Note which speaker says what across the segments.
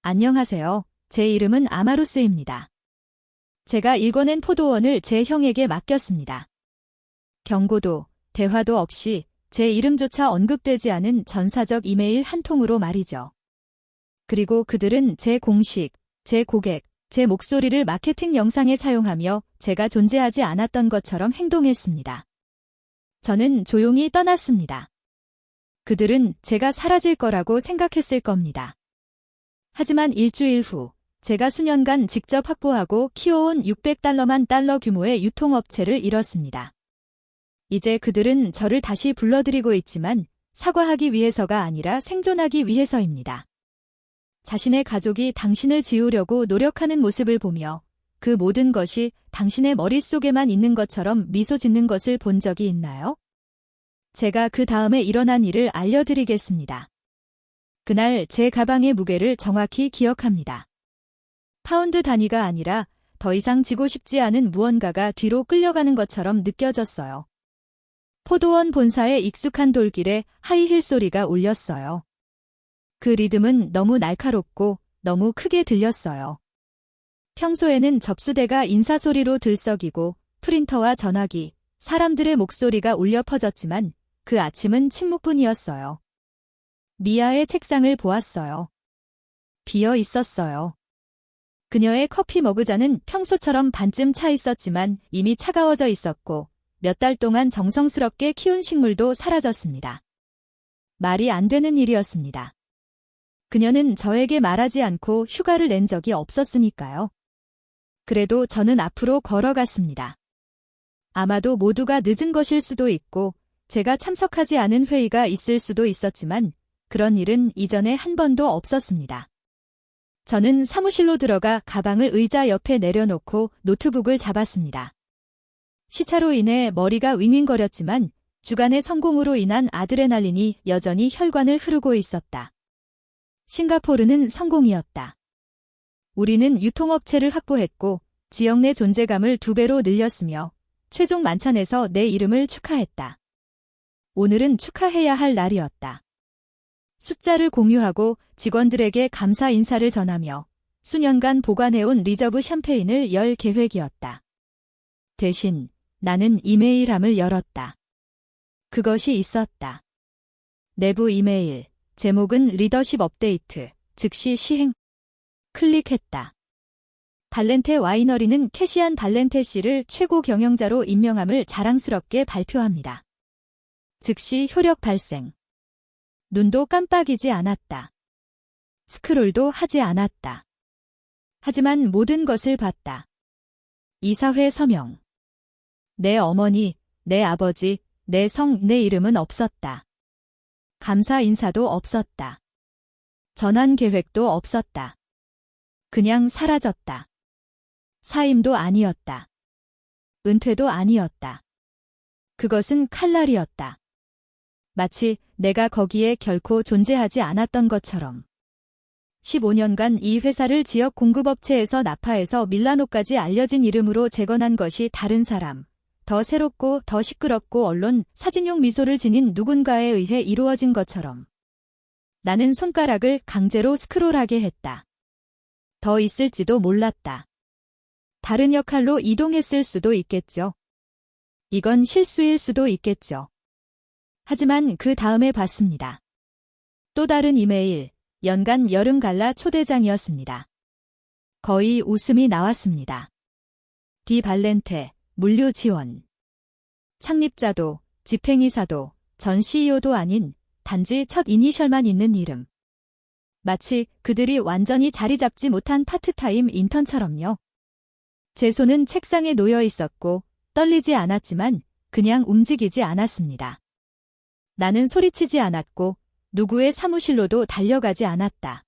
Speaker 1: 안녕하세요. 제 이름은 아마루스입니다. 제가 읽어낸 포도원을 제 형에게 맡겼습니다. 경고도, 대화도 없이 제 이름조차 언급되지 않은 전사적 이메일 한 통으로 말이죠. 그리고 그들은 제 공식, 제 고객, 제 목소리를 마케팅 영상에 사용하며 제가 존재하지 않았던 것처럼 행동했습니다. 저는 조용히 떠났습니다. 그들은 제가 사라질 거라고 생각했을 겁니다. 하지만 일주일 후 제가 수년간 직접 확보하고 키워온 $600만 규모의 유통업체를 잃었습니다. 이제 그들은 저를 다시 불러들이고 있지만 사과하기 위해서가 아니라 생존하기 위해서입니다. 자신의 가족이 당신을 지우려고 노력하는 모습을 보며 그 모든 것이 당신의 머릿속에만 있는 것처럼 미소 짓는 것을 본 적이 있나요? 제가 그 다음에 일어난 일을 알려드리겠습니다. 그날 제 가방의 무게를 정확히 기억합니다. 파운드 단위가 아니라 더 이상 지고 싶지 않은 무언가가 뒤로 끌려가는 것처럼 느껴졌어요. 포도원 본사의 익숙한 돌길에 하이힐 소리가 울렸어요. 그 리듬은 너무 날카롭고 너무 크게 들렸어요. 평소에는 접수대가 인사소리로 들썩이고 프린터와 전화기, 사람들의 목소리가 울려 퍼졌지만 그 아침은 침묵뿐이었어요. 미아의 책상을 보았어요. 비어 있었어요. 그녀의 커피 머그잔은 평소처럼 반쯤 차 있었지만 이미 차가워져 있었고 몇 달 동안 정성스럽게 키운 식물도 사라졌습니다. 말이 안 되는 일이었습니다. 그녀는 저에게 말하지 않고 휴가를 낸 적이 없었으니까요. 그래도 저는 앞으로 걸어갔습니다. 아마도 모두가 늦은 것일 수도 있고 제가 참석하지 않은 회의가 있을 수도 있었지만 그런 일은 이전에 한 번도 없었습니다. 저는 사무실로 들어가 가방을 의자 옆에 내려놓고 노트북을 잡았습니다. 시차로 인해 머리가 윙윙거렸지만 주간의 성공으로 인한 아드레날린이 여전히 혈관을 흐르고 있었다. 싱가포르는 성공이었다. 우리는 유통업체를 확보했고 지역 내 존재감을 2배로 늘렸으며 최종 만찬에서 내 이름을 축하했다. 오늘은 축하해야 할 날이었다. 숫자를 공유하고 직원들에게 감사 인사를 전하며 수년간 보관해온 리저브 샴페인을 열 계획이었다. 대신 나는 이메일함을 열었다. 그것이 있었다. 내부 이메일, 제목은 리더십 업데이트, 즉시 시행. 클릭했다. 발렌테 와이너리는 캐시안 발렌테 씨를 최고 경영자로 임명함을 자랑스럽게 발표합니다. 즉시 효력 발생. 눈도 깜빡이지 않았다. 스크롤도 하지 않았다. 하지만 모든 것을 봤다. 이사회 서명. 내 어머니, 내 아버지, 내 성, 내 이름은 없었다. 감사 인사도 없었다. 전환 계획도 없었다. 그냥 사라졌다. 사임도 아니었다. 은퇴도 아니었다. 그것은 칼날이었다. 마치 내가 거기에 결코 존재하지 않았던 것처럼. 15년간 이 회사를 지역 공급업체에서 나파해서 밀라노까지 알려진 이름으로 재건한 것이 다른 사람, 더 새롭고 더 시끄럽고 언론, 사진용 미소를 지닌 누군가에 의해 이루어진 것처럼. 나는 손가락을 강제로 스크롤하게 했다. 더 있을지도 몰랐다. 다른 역할로 이동했을 수도 있겠죠. 이건 실수일 수도 있겠죠. 하지만 그 다음에 봤습니다. 또 다른 이메일, 연간 여름 갈라 초대장이었습니다. 거의 웃음이 나왔습니다. 디 발렌테, 물류 지원. 창립자도, 집행이사도, 전 CEO도 아닌 단지 첫 이니셜만 있는 이름. 마치 그들이 완전히 자리 잡지 못한 파트타임 인턴처럼요. 제 손은 책상에 놓여 있었고 떨리지 않았지만 그냥 움직이지 않았습니다. 나는 소리치지 않았고 누구의 사무실로도 달려가지 않았다.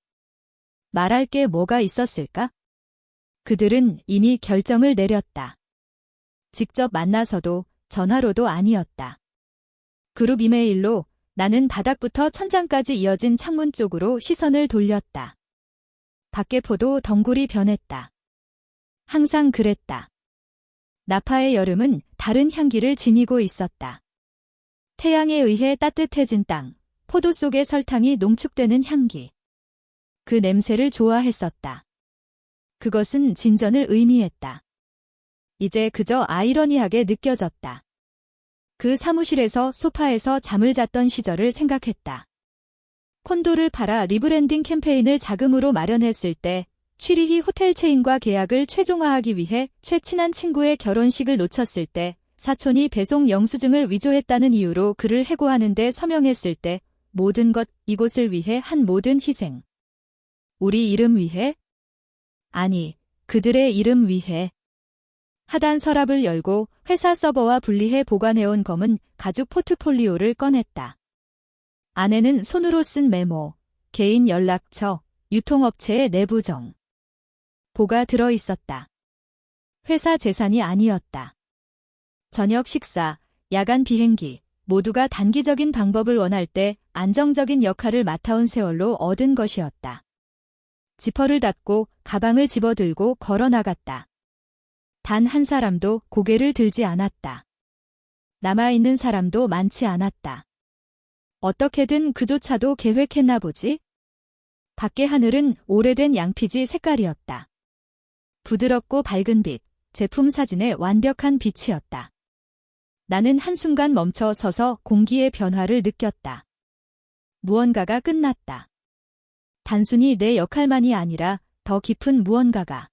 Speaker 1: 말할 게 뭐가 있었을까? 그들은 이미 결정을 내렸다. 직접 만나서도 전화로도 아니었다. 그룹 이메일로 나는 바닥부터 천장까지 이어진 창문 쪽으로 시선을 돌렸다. 밖의 포도 덩굴이 변했다. 항상 그랬다. 나파의 여름은 다른 향기를 지니고 있었다. 태양에 의해 따뜻해진 땅, 포도 속의 설탕이 농축되는 향기. 그 냄새를 좋아했었다. 그것은 진전을 의미했다. 이제 그저 아이러니하게 느껴졌다. 그 사무실에서 소파에서 잠을 잤던 시절을 생각했다. 콘도를 팔아 리브랜딩 캠페인을 자금으로 마련했을 때 취리히 호텔 체인과 계약을 최종화하기 위해 최친한 친구의 결혼식을 놓쳤을 때 사촌이 배송 영수증을 위조했다는 이유로 그를 해고하는 데 서명했을 때 모든 것 이곳을 위해 한 모든 희생. 우리 이름 위해? 아니, 그들의 이름 위해. 하단 서랍을 열고 회사 서버와 분리해 보관해온 검은 가죽 포트폴리오를 꺼냈다. 안에는 손으로 쓴 메모, 개인 연락처, 유통업체의 내부정. 보가 들어 있었다. 회사 재산이 아니었다. 저녁 식사, 야간 비행기, 모두가 단기적인 방법을 원할 때 안정적인 역할을 맡아온 세월로 얻은 것이었다. 지퍼를 닫고 가방을 집어들고 걸어 나갔다. 단 한 사람도 고개를 들지 않았다. 남아있는 사람도 많지 않았다. 어떻게든 그조차도 계획했나 보지? 밖의 하늘은 오래된 양피지 색깔이었다. 부드럽고 밝은 빛, 제품 사진의 완벽한 빛이었다. 나는 한순간 멈춰 서서 공기의 변화를 느꼈다. 무언가가 끝났다. 단순히 내 역할만이 아니라 더 깊은 무언가가.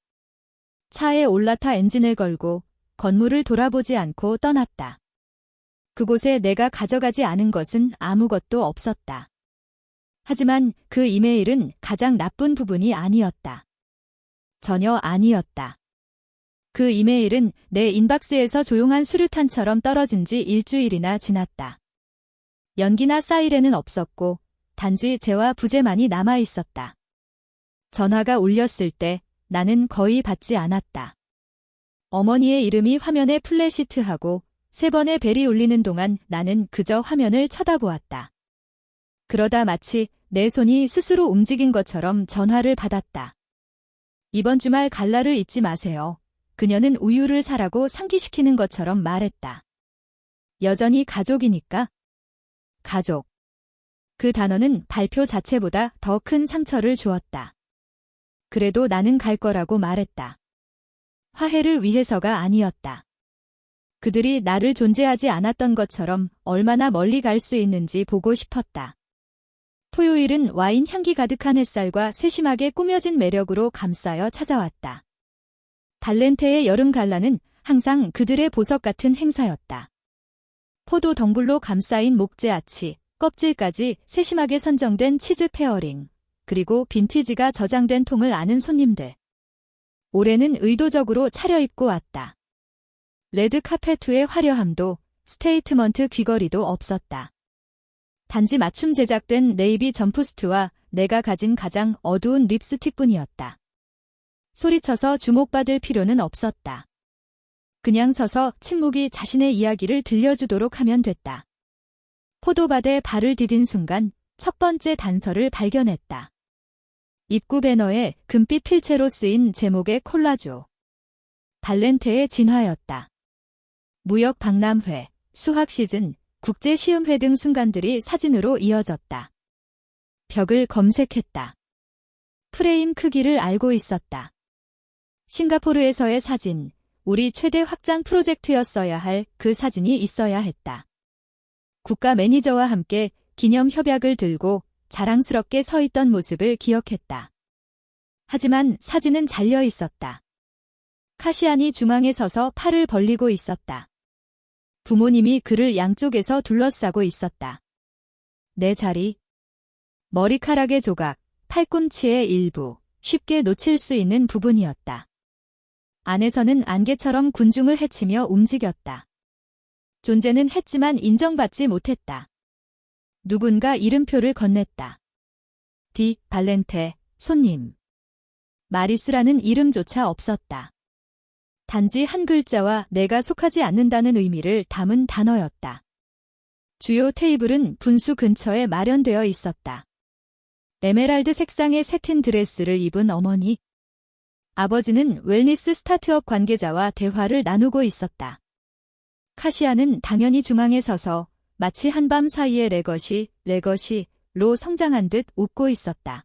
Speaker 1: 차에 올라타 엔진을 걸고 건물을 돌아보지 않고 떠났다. 그곳에 내가 가져가지 않은 것은 아무것도 없었다. 하지만 그 이메일은 가장 나쁜 부분이 아니었다. 전혀 아니었다. 그 이메일은 내 인박스에서 조용한 수류탄처럼 떨어진 지 일주일이나 지났다. 연기나 사이렌은 없었고 단지 재와 부재만이 남아 있었다. 전화가 울렸을 때 나는 거의 받지 않았다. 어머니의 이름이 화면에 플래시트하고 3번의 벨이 울리는 동안 나는 그저 화면을 쳐다보았다. 그러다 마치 내 손이 스스로 움직인 것처럼 전화를 받았다. 이번 주말 갈라를 잊지 마세요. 그녀는 우유를 사라고 상기시키는 것처럼 말했다. 여전히 가족이니까. 가족. 그 단어는 발표 자체보다 더 큰 상처를 주었다. 그래도 나는 갈 거라고 말했다. 화해를 위해서가 아니었다. 그들이 나를 존재하지 않았던 것처럼 얼마나 멀리 갈 수 있는지 보고 싶었다. 토요일은 와인 향기 가득한 햇살과 세심하게 꾸며진 매력으로 감싸여 찾아왔다. 발렌테의 여름 갈라는 항상 그들의 보석 같은 행사였다. 포도 덩굴로 감싸인 목재 아치, 껍질까지 세심하게 선정된 치즈 페어링, 그리고 빈티지가 저장된 통을 아는 손님들. 올해는 의도적으로 차려입고 왔다. 레드 카페트의 화려함도 스테이트먼트 귀걸이도 없었다. 단지 맞춤 제작된 네이비 점프스트와 내가 가진 가장 어두운 립스틱뿐이었다. 소리쳐서 주목받을 필요는 없었다. 그냥 서서 침묵이 자신의 이야기를 들려주도록 하면 됐다. 포도밭에 발을 디딘 순간 첫 번째 단서를 발견했다. 입구 배너에 금빛 필체로 쓰인 제목의 콜라주. 발렌테의 진화였다. 무역 박람회, 수학 시즌, 국제 시음회 등 순간들이 사진으로 이어졌다. 벽을 검색했다. 프레임 크기를 알고 있었다. 싱가포르에서의 사진, 우리 최대 확장 프로젝트였어야 할 그 사진이 있어야 했다. 국가 매니저와 함께 기념 협약을 들고 자랑스럽게 서 있던 모습을 기억했다. 하지만 사진은 잘려 있었다. 카시안이 중앙에 서서 팔을 벌리고 있었다. 부모님이 그를 양쪽에서 둘러싸고 있었다. 내 자리. 머리카락의 조각, 팔꿈치의 일부, 쉽게 놓칠 수 있는 부분이었다. 안에서는 안개처럼 군중을 헤치며 움직였다. 존재는 했지만 인정받지 못했다. 누군가 이름표를 건넸다. 디 발렌테, 손님. 마리스라는 이름조차 없었다. 단지 한 글자와 내가 속하지 않는다는 의미를 담은 단어였다. 주요 테이블은 분수 근처에 마련되어 있었다. 에메랄드 색상의 새틴 드레스를 입은 어머니. 아버지는 웰니스 스타트업 관계자와 대화를 나누고 있었다. 카시아는 당연히 중앙에 서서 마치 한밤 사이에 레거시로 성장한 듯 웃고 있었다.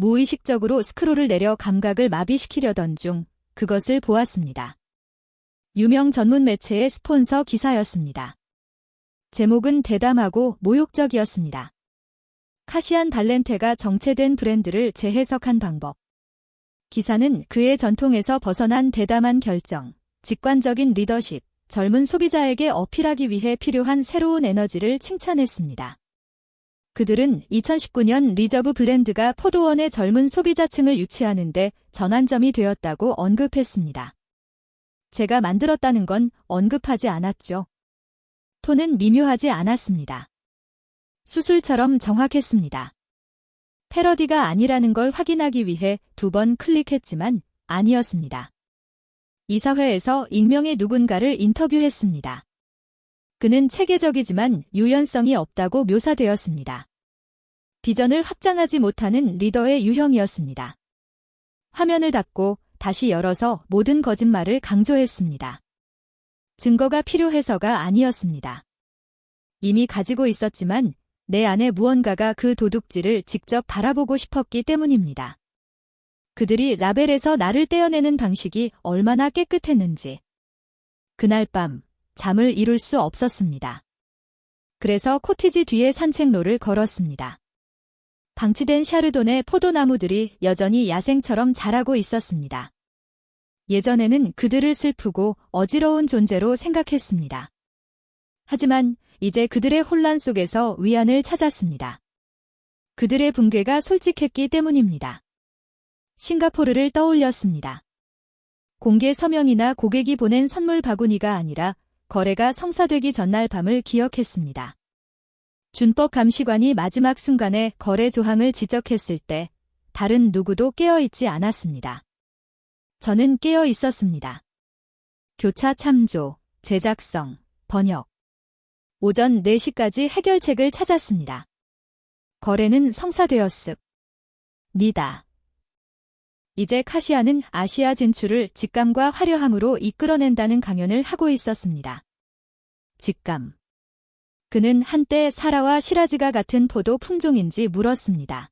Speaker 1: 무의식적으로 스크롤을 내려 감각을 마비시키려던 중 그것을 보았습니다. 유명 전문 매체의 스폰서 기사였습니다. 제목은 대담하고 모욕적이었습니다. 카시안 발렌테가 정체된 브랜드를 재해석한 방법. 기사는 그의 전통에서 벗어난 대담한 결정, 직관적인 리더십, 젊은 소비자에게 어필하기 위해 필요한 새로운 에너지를 칭찬했습니다. 그들은 2019년 리저브 블렌드가 포도원의 젊은 소비자층을 유치하는 데 전환점이 되었다고 언급했습니다. 제가 만들었다는 건 언급하지 않았죠. 톤은 미묘하지 않았습니다. 수술처럼 정확했습니다. 패러디가 아니라는 걸 확인하기 위해 2번 클릭했지만 아니었습니다. 이사회에서 익명의 누군가를 인터뷰했습니다. 그는 체계적이지만 유연성이 없다고 묘사되었습니다. 비전을 확장하지 못하는 리더의 유형이었습니다. 화면을 닫고 다시 열어서 모든 거짓말을 강조했습니다. 증거가 필요해서가 아니었습니다. 이미 가지고 있었지만 내 안에 무언가가 그 도둑질을 직접 바라보고 싶었기 때문입니다. 그들이 라벨에서 나를 떼어내는 방식이 얼마나 깨끗했는지. 그날 밤 잠을 이룰 수 없었습니다. 그래서 코티지 뒤에 산책로를 걸었습니다. 방치된 샤르도네 포도나무들이 여전히 야생처럼 자라고 있었습니다. 예전에는 그들을 슬프고 어지러운 존재로 생각했습니다. 하지만 이제 그들의 혼란 속에서 위안을 찾았습니다. 그들의 붕괴가 솔직했기 때문입니다. 싱가포르를 떠올렸습니다. 공개 서명이나 고객이 보낸 선물 바구니가 아니라 거래가 성사되기 전날 밤을 기억했습니다. 준법 감시관이 마지막 순간에 거래 조항을 지적했을 때 다른 누구도 깨어있지 않았습니다. 저는 깨어 있었습니다. 교차 참조, 제작성, 번역. 오전 4시까지 해결책을 찾았습니다. 거래는 성사되었습니다. 이제 카시아는 아시아 진출을 직감과 화려함으로 이끌어낸다는 강연을 하고 있었습니다. 직감. 그는 한때 사라와 시라즈가 같은 포도 품종인지 물었습니다.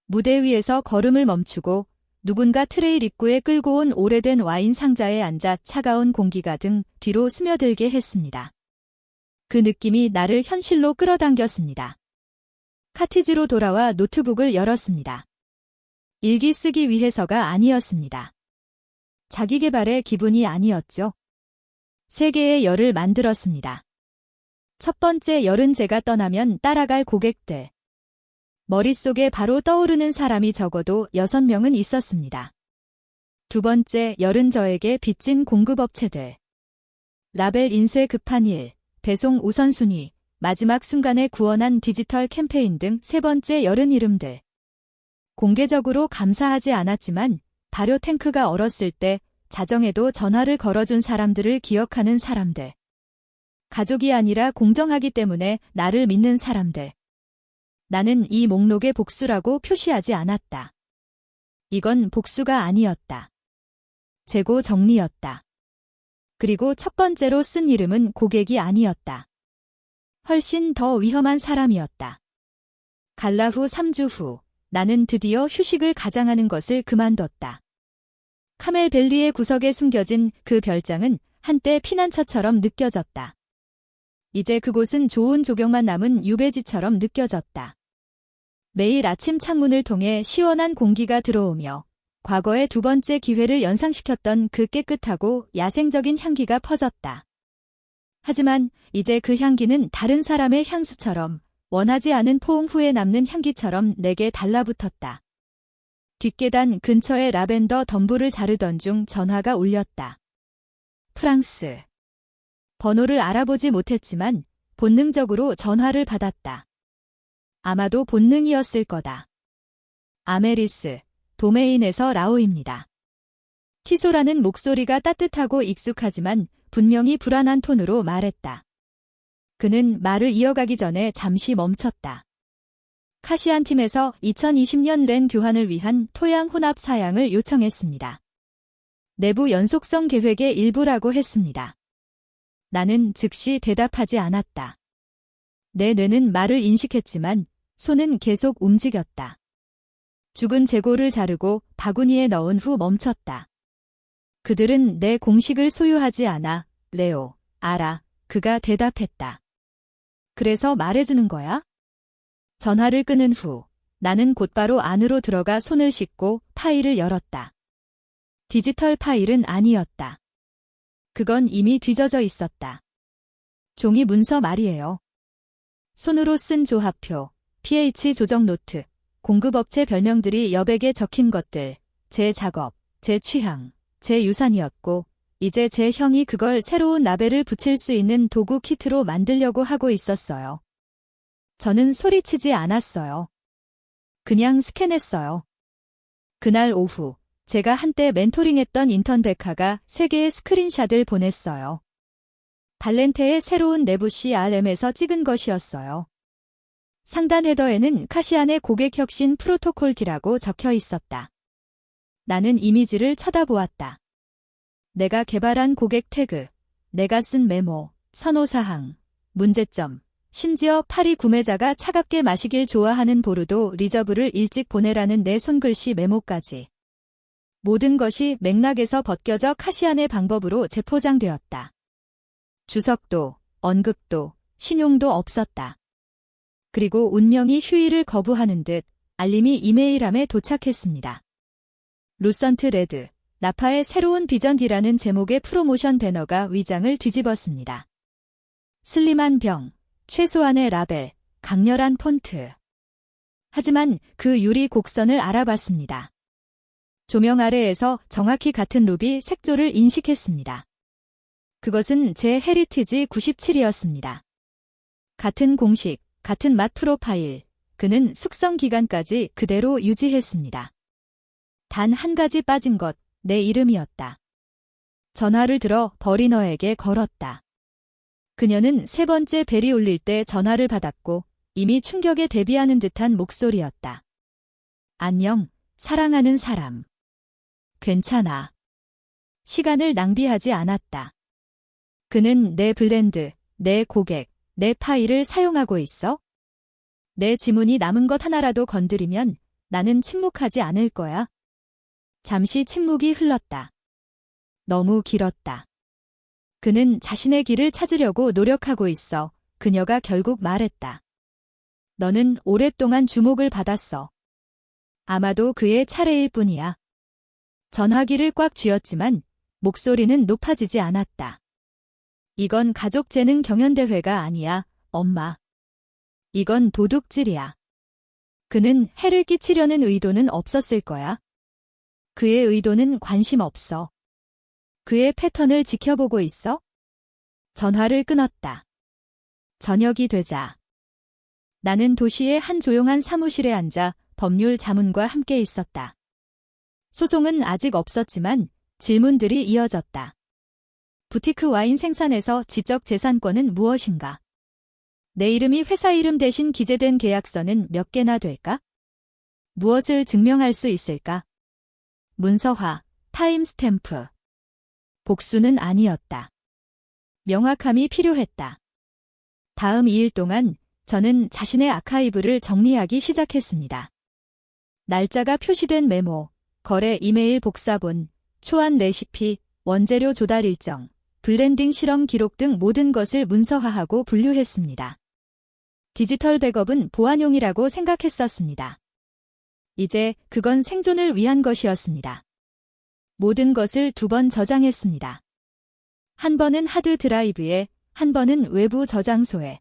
Speaker 1: 무대 위에서 걸음을 멈추고 누군가 트레일 입구에 끌고 온 오래된 와인 상자에 앉아 차가운 공기가 등 뒤로 스며들게 했습니다. 그 느낌이 나를 현실로 끌어당겼습니다. 카티지로 돌아와 노트북을 열었습니다. 일기 쓰기 위해서가 아니었습니다. 자기계발의 기분이 아니었죠. 3개의 열을 만들었습니다. 첫 번째 열은 제가 떠나면 따라갈 고객들. 머릿속에 바로 떠오르는 사람이 적어도 6명은 있었습니다. 두 번째 열은 저에게 빚진 공급업체들. 라벨 인쇄 급한 일, 배송 우선순위, 마지막 순간에 구원한 디지털 캠페인 등 세 번째 열은 이름들. 공개적으로 감사하지 않았지만 발효 탱크가 얼었을 때 자정에도 전화를 걸어준 사람들을 기억하는 사람들. 가족이 아니라 공정하기 때문에 나를 믿는 사람들. 나는 이 목록에 복수라고 표시하지 않았다. 이건 복수가 아니었다. 재고 정리였다. 그리고 첫 번째로 쓴 이름은 고객이 아니었다. 훨씬 더 위험한 사람이었다. 갈라 후 3주 후 나는 드디어 휴식을 가장하는 것을 그만뒀다. 카멜밸리의 구석에 숨겨진 그 별장은 한때 피난처처럼 느껴졌다. 이제 그곳은 좋은 조경만 남은 유배지처럼 느껴졌다. 매일 아침 창문을 통해 시원한 공기가 들어오며 과거의 두 번째 기회를 연상시켰던 그 깨끗하고 야생적인 향기가 퍼졌다. 하지만 이제 그 향기는 다른 사람의 향수처럼 원하지 않은 포옹 후에 남는 향기처럼 내게 달라붙었다. 뒷계단 근처의 라벤더 덤불을 자르던 중 전화가 울렸다. 프랑스. 번호를 알아보지 못했지만 본능적으로 전화를 받았다. 아마도 본능이었을 거다. 아메리스, 도메인에서 라오입니다. 티소라는 목소리가 따뜻하고 익숙하지만 분명히 불안한 톤으로 말했다. 그는 말을 이어가기 전에 잠시 멈췄다. 카시안 팀에서 2020년 렌 교환을 위한 토양 혼합 사양을 요청했습니다. 내부 연속성 계획의 일부라고 했습니다. 나는 즉시 대답하지 않았다. 내 뇌는 말을 인식했지만 손은 계속 움직였다. 죽은 재고를 자르고 바구니에 넣은 후 멈췄다. 그들은 내 공식을 소유하지 않아. 레오, 알아. 그가 대답했다. 그래서 말해주는 거야? 전화를 끊은 후 나는 곧바로 안으로 들어가 손을 씻고 파일을 열었다. 디지털 파일은 아니었다. 그건 이미 뒤져져 있었다. 종이 문서 말이에요. 손으로 쓴 조합표, pH 조정 노트, 공급업체 별명들이 여백에 적힌 것들, 제 작업, 제 취향, 제 유산이었고, 이제 제 형이 그걸 새로운 라벨을 붙일 수 있는 도구 키트로 만들려고 하고 있었어요. 저는 소리치지 않았어요. 그냥 스캔했어요. 그날 오후, 제가 한때 멘토링했던 인턴 백하가 3개의 스크린샷을 보냈어요. 발렌테의 새로운 내부 CRM에서 찍은 것이었어요. 상단 헤더에는 카시안의 고객 혁신 프로토콜 D라고 적혀 있었다. 나는 이미지를 쳐다보았다. 내가 개발한 고객 태그, 내가 쓴 메모, 선호사항, 문제점, 심지어 파리 구매자가 차갑게 마시길 좋아하는 보르도 리저브를 일찍 보내라는 내 손글씨 메모까지. 모든 것이 맥락에서 벗겨져 카시안의 방법으로 재포장되었다. 주석도, 언급도, 신용도 없었다. 그리고 운명이 휴일을 거부하는 듯 알림이 이메일함에 도착했습니다. 루선트 레드, 나파의 새로운 비전 D라는 제목의 프로모션 배너가 위장을 뒤집었습니다. 슬림한 병, 최소한의 라벨, 강렬한 폰트. 하지만 그 유리 곡선을 알아봤습니다. 조명 아래에서 정확히 같은 루비 색조를 인식했습니다. 그것은 제 헤리티지 97이었습니다. 같은 공식, 같은 맛 프로파일, 그는 숙성 기간까지 그대로 유지했습니다. 단 한 가지 빠진 것, 내 이름이었다. 전화를 들어 버리너에게 걸었다. 그녀는 3번째 벨이 울릴 때 전화를 받았고 이미 충격에 대비하는 듯한 목소리였다. 안녕, 사랑하는 사람. 괜찮아. 시간을 낭비하지 않았다. 그는 내 블렌드, 내 고객, 내 파일을 사용하고 있어? 내 지문이 남은 것 하나라도 건드리면 나는 침묵하지 않을 거야. 잠시 침묵이 흘렀다. 너무 길었다. 그는 자신의 길을 찾으려고 노력하고 있어. 그녀가 결국 말했다. 너는 오랫동안 주목을 받았어. 아마도 그의 차례일 뿐이야. 전화기를 꽉 쥐었지만 목소리는 높아지지 않았다. 이건 가족 재능 경연대회가 아니야, 엄마. 이건 도둑질이야. 그는 해를 끼치려는 의도는 없었을 거야. 그의 의도는 관심 없어. 그의 패턴을 지켜보고 있어? 전화를 끊었다. 저녁이 되자. 나는 도시의 한 조용한 사무실에 앉아 법률 자문과 함께 있었다. 소송은 아직 없었지만 질문들이 이어졌다. 부티크 와인 생산에서 지적 재산권은 무엇인가? 내 이름이 회사 이름 대신 기재된 계약서는 몇 개나 될까? 무엇을 증명할 수 있을까? 문서화, 타임스탬프. 복수는 아니었다. 명확함이 필요했다. 다음 2일 동안 저는 자신의 아카이브를 정리하기 시작했습니다. 날짜가 표시된 메모, 거래 이메일 복사본, 초안 레시피, 원재료 조달 일정, 블렌딩 실험 기록 등 모든 것을 문서화하고 분류했습니다. 디지털 백업은 보안용이라고 생각했었습니다. 이제 그건 생존을 위한 것이었습니다. 모든 것을 2번 저장했습니다. 한 번은 하드 드라이브에, 한 번은 외부 저장소에.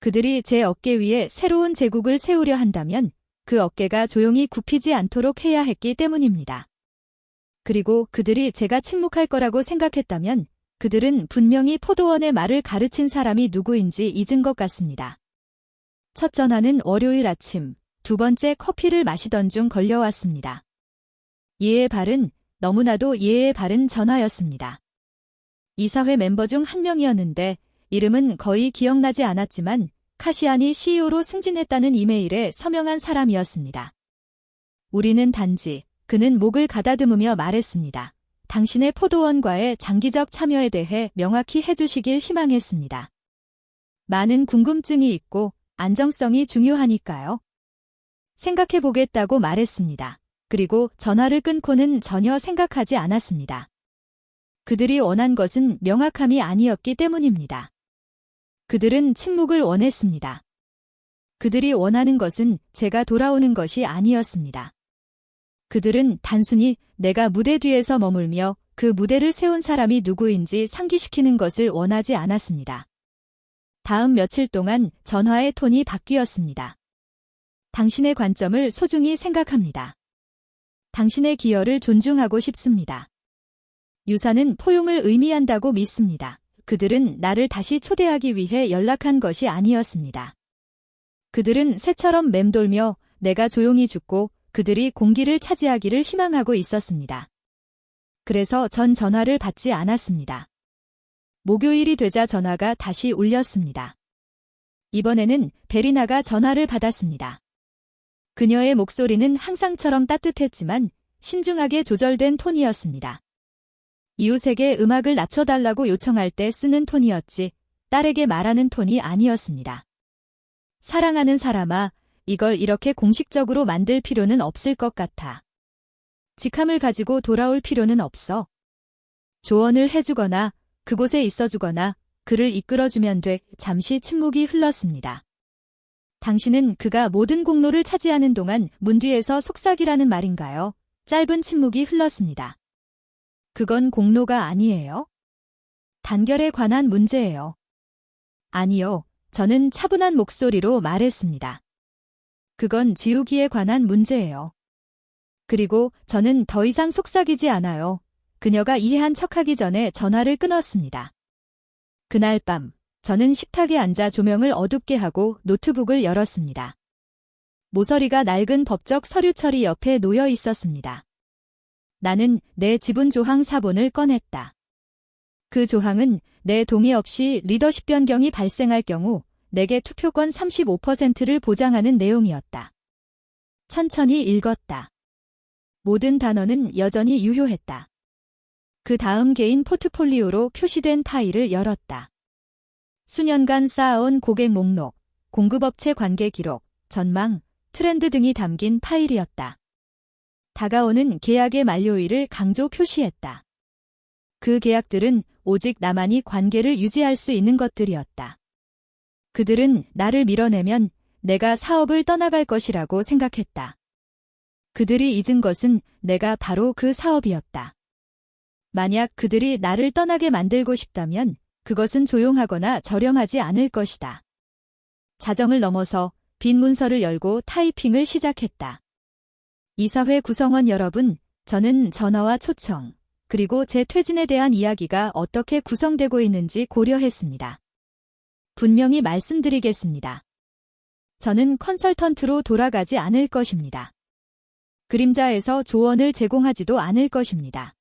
Speaker 1: 그들이 제 어깨 위에 새로운 제국을 세우려 한다면 그 어깨가 조용히 굽히지 않도록 해야 했기 때문입니다. 그리고 그들이 제가 침묵할 거라고 생각했다면 그들은 분명히 포도원의 말을 가르친 사람이 누구인지 잊은 것 같습니다. 첫 전화는 월요일 아침, 2번째 커피를 마시던 중 걸려왔습니다. 예의 바른, 너무나도 예의 바른 전화였습니다. 이사회 멤버 중 한 명이었는데 이름은 거의 기억나지 않았지만 카시안이 CEO로 승진했다는 이메일에 서명한 사람이었습니다. 우리는 단지, 그는 목을 가다듬으며 말했습니다. 당신의 포도원과의 장기적 참여에 대해 명확히 해주시길 희망했습니다. 많은 궁금증이 있고 안정성이 중요하니까요. 생각해보겠다고 말했습니다. 그리고 전화를 끊고는 전혀 생각하지 않았습니다. 그들이 원한 것은 명확함이 아니었기 때문입니다. 그들은 침묵을 원했습니다. 그들이 원하는 것은 제가 돌아오는 것이 아니었습니다. 그들은 단순히 내가 무대 뒤에서 머물며 그 무대를 세운 사람이 누구인지 상기시키는 것을 원하지 않았습니다. 다음 며칠 동안 전화의 톤이 바뀌었습니다. 당신의 관점을 소중히 생각합니다. 당신의 기여를 존중하고 싶습니다. 유사는 포용을 의미한다고 믿습니다. 그들은 나를 다시 초대하기 위해 연락한 것이 아니었습니다. 그들은 새처럼 맴돌며 내가 조용히 죽고 그들이 공기를 차지하기를 희망하고 있었습니다. 그래서 전 전화를 받지 않았습니다. 목요일이 되자 전화가 다시 울렸습니다. 이번에는 베리나가 전화를 받았습니다. 그녀의 목소리는 항상처럼 따뜻했지만 신중하게 조절된 톤이었습니다. 이웃에게 음악을 낮춰달라고 요청할 때 쓰는 톤이었지 딸에게 말하는 톤이 아니었습니다. 사랑하는 사람아, 이걸 이렇게 공식적으로 만들 필요는 없을 것 같아. 직함을 가지고 돌아올 필요는 없어. 조언을 해주거나 그곳에 있어주거나 그를 이끌어주면 돼. 잠시 침묵이 흘렀습니다. 당신은 그가 모든 공로를 차지하는 동안 문 뒤에서 속삭이라는 말인가요? 짧은 침묵이 흘렀습니다. 그건 공로가 아니에요. 단결에 관한 문제예요. 아니요, 저는 차분한 목소리로 말했습니다. 그건 지우기에 관한 문제예요. 그리고 저는 더 이상 속삭이지 않아요. 그녀가 이해한 척하기 전에 전화를 끊었습니다. 그날 밤, 저는 식탁에 앉아 조명을 어둡게 하고 노트북을 열었습니다. 모서리가 낡은 법적 서류 처리 옆에 놓여 있었습니다. 나는 내 지분 조항 사본을 꺼냈다. 그 조항은 내 동의 없이 리더십 변경이 발생할 경우 내게 투표권 35%를 보장하는 내용이었다. 천천히 읽었다. 모든 단어는 여전히 유효했다. 그 다음 개인 포트폴리오로 표시된 파일을 열었다. 수년간 쌓아온 고객 목록, 공급업체 관계 기록, 전망, 트렌드 등이 담긴 파일이었다. 다가오는 계약의 만료일을 강조 표시했다. 그 계약들은 오직 나만이 관계를 유지할 수 있는 것들이었다. 그들은 나를 밀어내면 내가 사업을 떠나갈 것이라고 생각했다. 그들이 잊은 것은 내가 바로 그 사업이었다. 만약 그들이 나를 떠나게 만들고 싶다면 그것은 조용하거나 저렴하지 않을 것이다. 자정을 넘어서 빈 문서를 열고 타이핑을 시작했다. 이사회 구성원 여러분, 저는 전화와 초청, 그리고 제 퇴진에 대한 이야기가 어떻게 구성되고 있는지 고려했습니다. 분명히 말씀드리겠습니다. 저는 컨설턴트로 돌아가지 않을 것입니다. 그림자에서 조언을 제공하지도 않을 것입니다.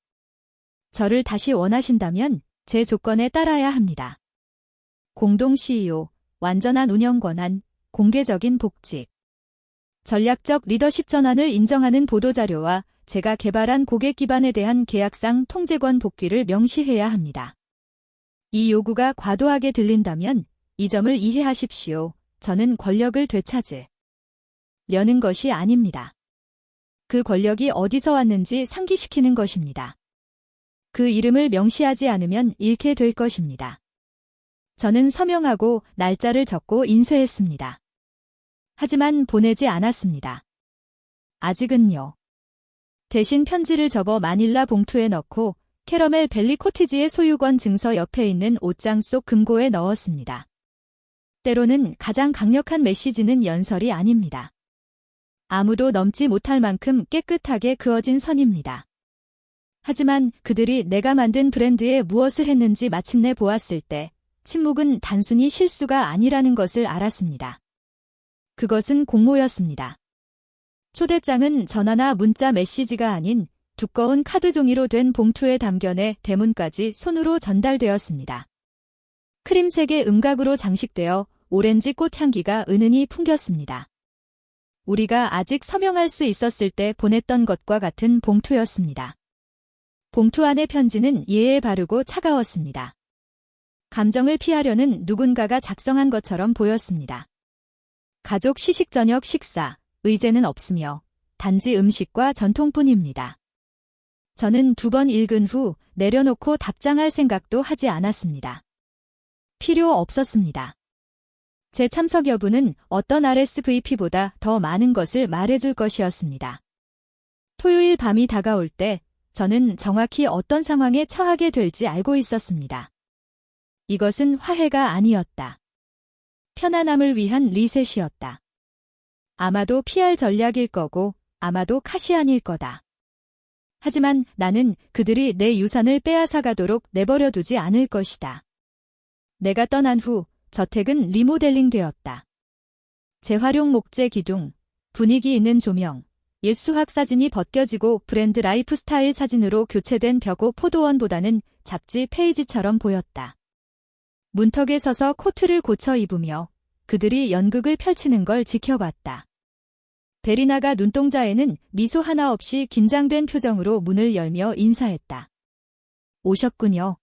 Speaker 1: 저를 다시 원하신다면 제 조건에 따라야 합니다. 공동 CEO, 완전한 운영 권한, 공개적인 복직. 전략적 리더십 전환을 인정하는 보도자료와 제가 개발한 고객 기반에 대한 계약상 통제권 복귀를 명시해야 합니다. 이 요구가 과도하게 들린다면 이 점을 이해하십시오. 저는 권력을 되찾으려는 것이 아닙니다. 그 권력이 어디서 왔는지 상기시키는 것입니다. 그 이름을 명시하지 않으면 잃게 될 것입니다. 저는 서명하고 날짜를 적고 인쇄했습니다. 하지만 보내지 않았습니다. 아직은요. 대신 편지를 접어 마닐라 봉투에 넣고 캐러멜 밸리 코티지의 소유권 증서 옆에 있는 옷장 속 금고에 넣었습니다. 때로는 가장 강력한 메시지는 연설이 아닙니다. 아무도 넘지 못할 만큼 깨끗하게 그어진 선입니다. 하지만 그들이 내가 만든 브랜드에 무엇을 했는지 마침내 보았을 때 침묵은 단순히 실수가 아니라는 것을 알았습니다. 그것은 공모였습니다. 초대장은 전화나 문자 메시지가 아닌 두꺼운 카드 종이로 된 봉투에 담겨내 대문까지 손으로 전달되었습니다. 크림색의 음각으로 장식되어 오렌지 꽃향기가 은은히 풍겼습니다. 우리가 아직 서명할 수 있었을 때 보냈던 것과 같은 봉투였습니다. 봉투 안의 편지는 예에 바르고 차가웠습니다. 감정을 피하려는 누군가가 작성한 것처럼 보였습니다. 가족 시식 저녁 식사, 의제는 없으며 단지 음식과 전통뿐입니다. 저는 2번 읽은 후 내려놓고 답장할 생각도 하지 않았습니다. 필요 없었습니다. 제 참석 여부는 어떤 RSVP보다 더 많은 것을 말해줄 것이었습니다. 토요일 밤이 다가올 때 저는 정확히 어떤 상황에 처하게 될지 알고 있었습니다. 이것은 화해가 아니었다. 편안함을 위한 리셋이었다. 아마도 PR 전략일 거고 아마도 카시안일 거다. 하지만 나는 그들이 내 유산을 빼앗아 가도록 내버려 두지 않을 것이다. 내가 떠난 후 저택은 리모델링 되었다. 재활용 목재 기둥, 분위기 있는 조명, 옛 수학 사진이 벗겨지고 브랜드 라이프스타일 사진으로 교체된 벽오 포도원보다는 잡지 페이지처럼 보였다. 문턱에 서서 코트를 고쳐 입으며 그들이 연극을 펼치는 걸 지켜봤다. 베리나가 눈동자에는 미소 하나 없이 긴장된 표정으로 문을 열며 인사했다. 오셨군요.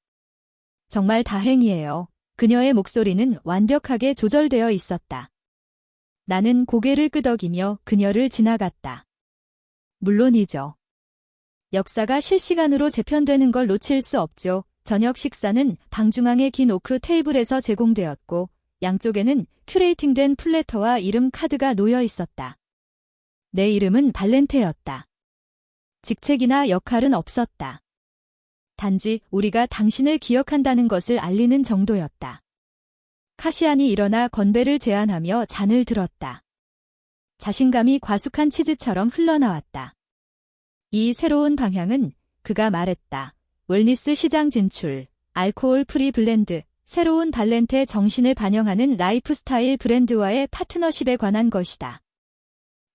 Speaker 1: 정말 다행이에요. 그녀의 목소리는 완벽하게 조절되어 있었다. 나는 고개를 끄덕이며 그녀를 지나갔다. 물론이죠. 역사가 실시간으로 재편되는 걸 놓칠 수 없죠. 저녁 식사는 방중앙의 긴 오크 테이블에서 제공되었고 양쪽에는 큐레이팅된 플래터와 이름 카드가 놓여 있었다. 내 이름은 발렌테였다. 직책이나 역할은 없었다. 단지 우리가 당신을 기억한다는 것을 알리는 정도였다. 카시안이 일어나 건배를 제안하며 잔을 들었다. 자신감이 과숙한 치즈처럼 흘러나왔다. 이 새로운 방향은 그가 말했다. 웰니스 시장 진출, 알코올 프리 블렌드, 새로운 발렌테 정신을 반영하는 라이프스타일 브랜드와의 파트너십에 관한 것이다.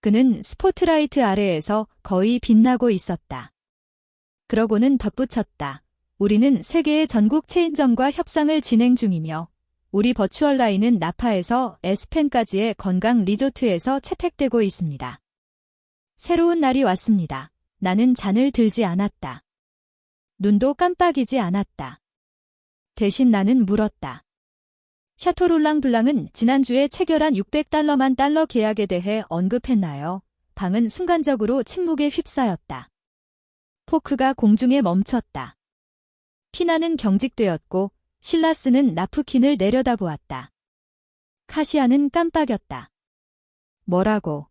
Speaker 1: 그는 스포트라이트 아래에서 거의 빛나고 있었다. 그러고는 덧붙였다. 우리는 세계의 전국 체인점과 협상을 진행 중이며 우리 버추얼 라인은 나파에서 에스펜까지의 건강 리조트에서 채택되고 있습니다. 새로운 날이 왔습니다. 나는 잔을 들지 않았다. 눈도 깜빡이지 않았다. 대신 나는 물었다. 샤토롤랑 블랑은 지난주에 체결한 $600만 계약에 대해 언급했나요? 방은 순간적으로 침묵에 휩싸였다. 포크가 공중에 멈췄다. 피나는 경직되었고 실라스는 나프킨을 내려다보았다. 카시아는 깜빡였다. 뭐라고?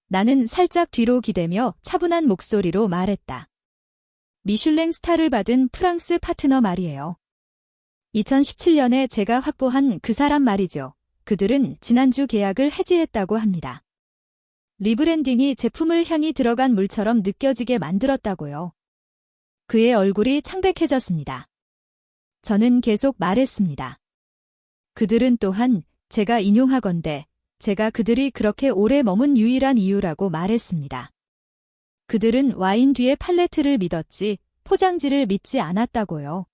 Speaker 1: 나는 살짝 뒤로 기대며 차분한 목소리로 말했다. 미슐랭 스타를 받은 프랑스 파트너 말이에요. 2017년에 제가 확보한 그 사람 말이죠. 그들은 지난주 계약을 해지했다고 합니다. 리브랜딩이 제품을 향이 들어간 물처럼 느껴지게 만들었다고요. 그의 얼굴이 창백해졌습니다. 저는 계속 말했습니다. 그들은 또한 제가 인용하건대 제가 그들이 그렇게 오래 머문 유일한 이유라고 말했습니다. 그들은 와인 뒤에 팔레트를 믿었지 포장지를 믿지 않았다고요.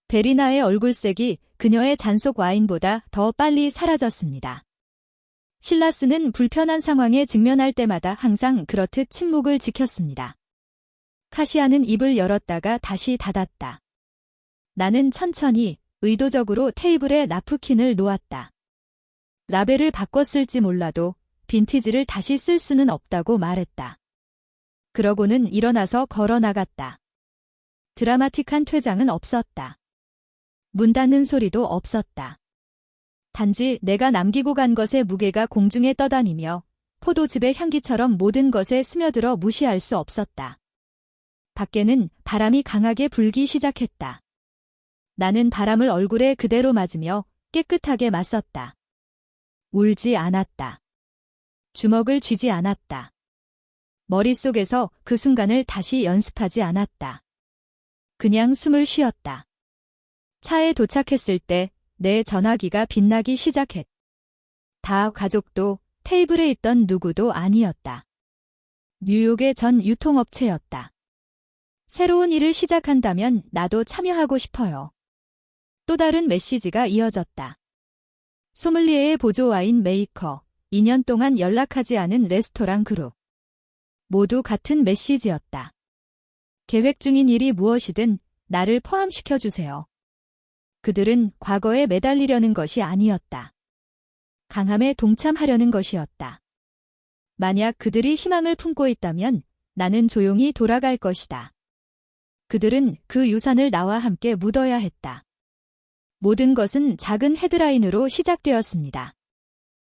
Speaker 1: 베리나의 얼굴색이 그녀의 잔속 와인보다 더 빨리 사라졌습니다. 실라스는 불편한 상황에 직면할 때마다 항상 그렇듯 침묵을 지켰습니다. 카시아는 입을 열었다가 다시 닫았다. 나는 천천히 의도적으로 테이블에 나프킨을 놓았다. 라벨을 바꿨을지 몰라도 빈티지를 다시 쓸 수는 없다고 말했다. 그러고는 일어나서 걸어 나갔다. 드라마틱한 퇴장은 없었다. 문 닫는 소리도 없었다. 단지 내가 남기고 간 것의 무게가 공중에 떠다니며 포도즙의 향기처럼 모든 것에 스며들어 무시할 수 없었다. 밖에는 바람이 강하게 불기 시작했다. 나는 바람을 얼굴에 그대로 맞으며 깨끗하게 맞섰다. 울지 않았다. 주먹을 쥐지 않았다. 머릿속에서 그 순간을 다시 연습하지 않았다. 그냥 숨을 쉬었다. 차에 도착했을 때 내 전화기가 빛나기 시작했다. 다 가족도 테이블에 있던 누구도 아니었다. 뉴욕의 전 유통업체였다. 새로운 일을 시작한다면 나도 참여하고 싶어요. 또 다른 메시지가 이어졌다. 소믈리에의 보조 와인 메이커, 2년 동안 연락하지 않은 레스토랑 그룹. 모두 같은 메시지였다. 계획 중인 일이 무엇이든 나를 포함시켜주세요. 그들은 과거에 매달리려는 것이 아니었다. 강함에 동참하려는 것이었다. 만약 그들이 희망을 품고 있다면 나는 조용히 돌아갈 것이다. 그들은 그 유산을 나와 함께 묻어야 했다. 모든 것은 작은 헤드라인으로 시작되었습니다.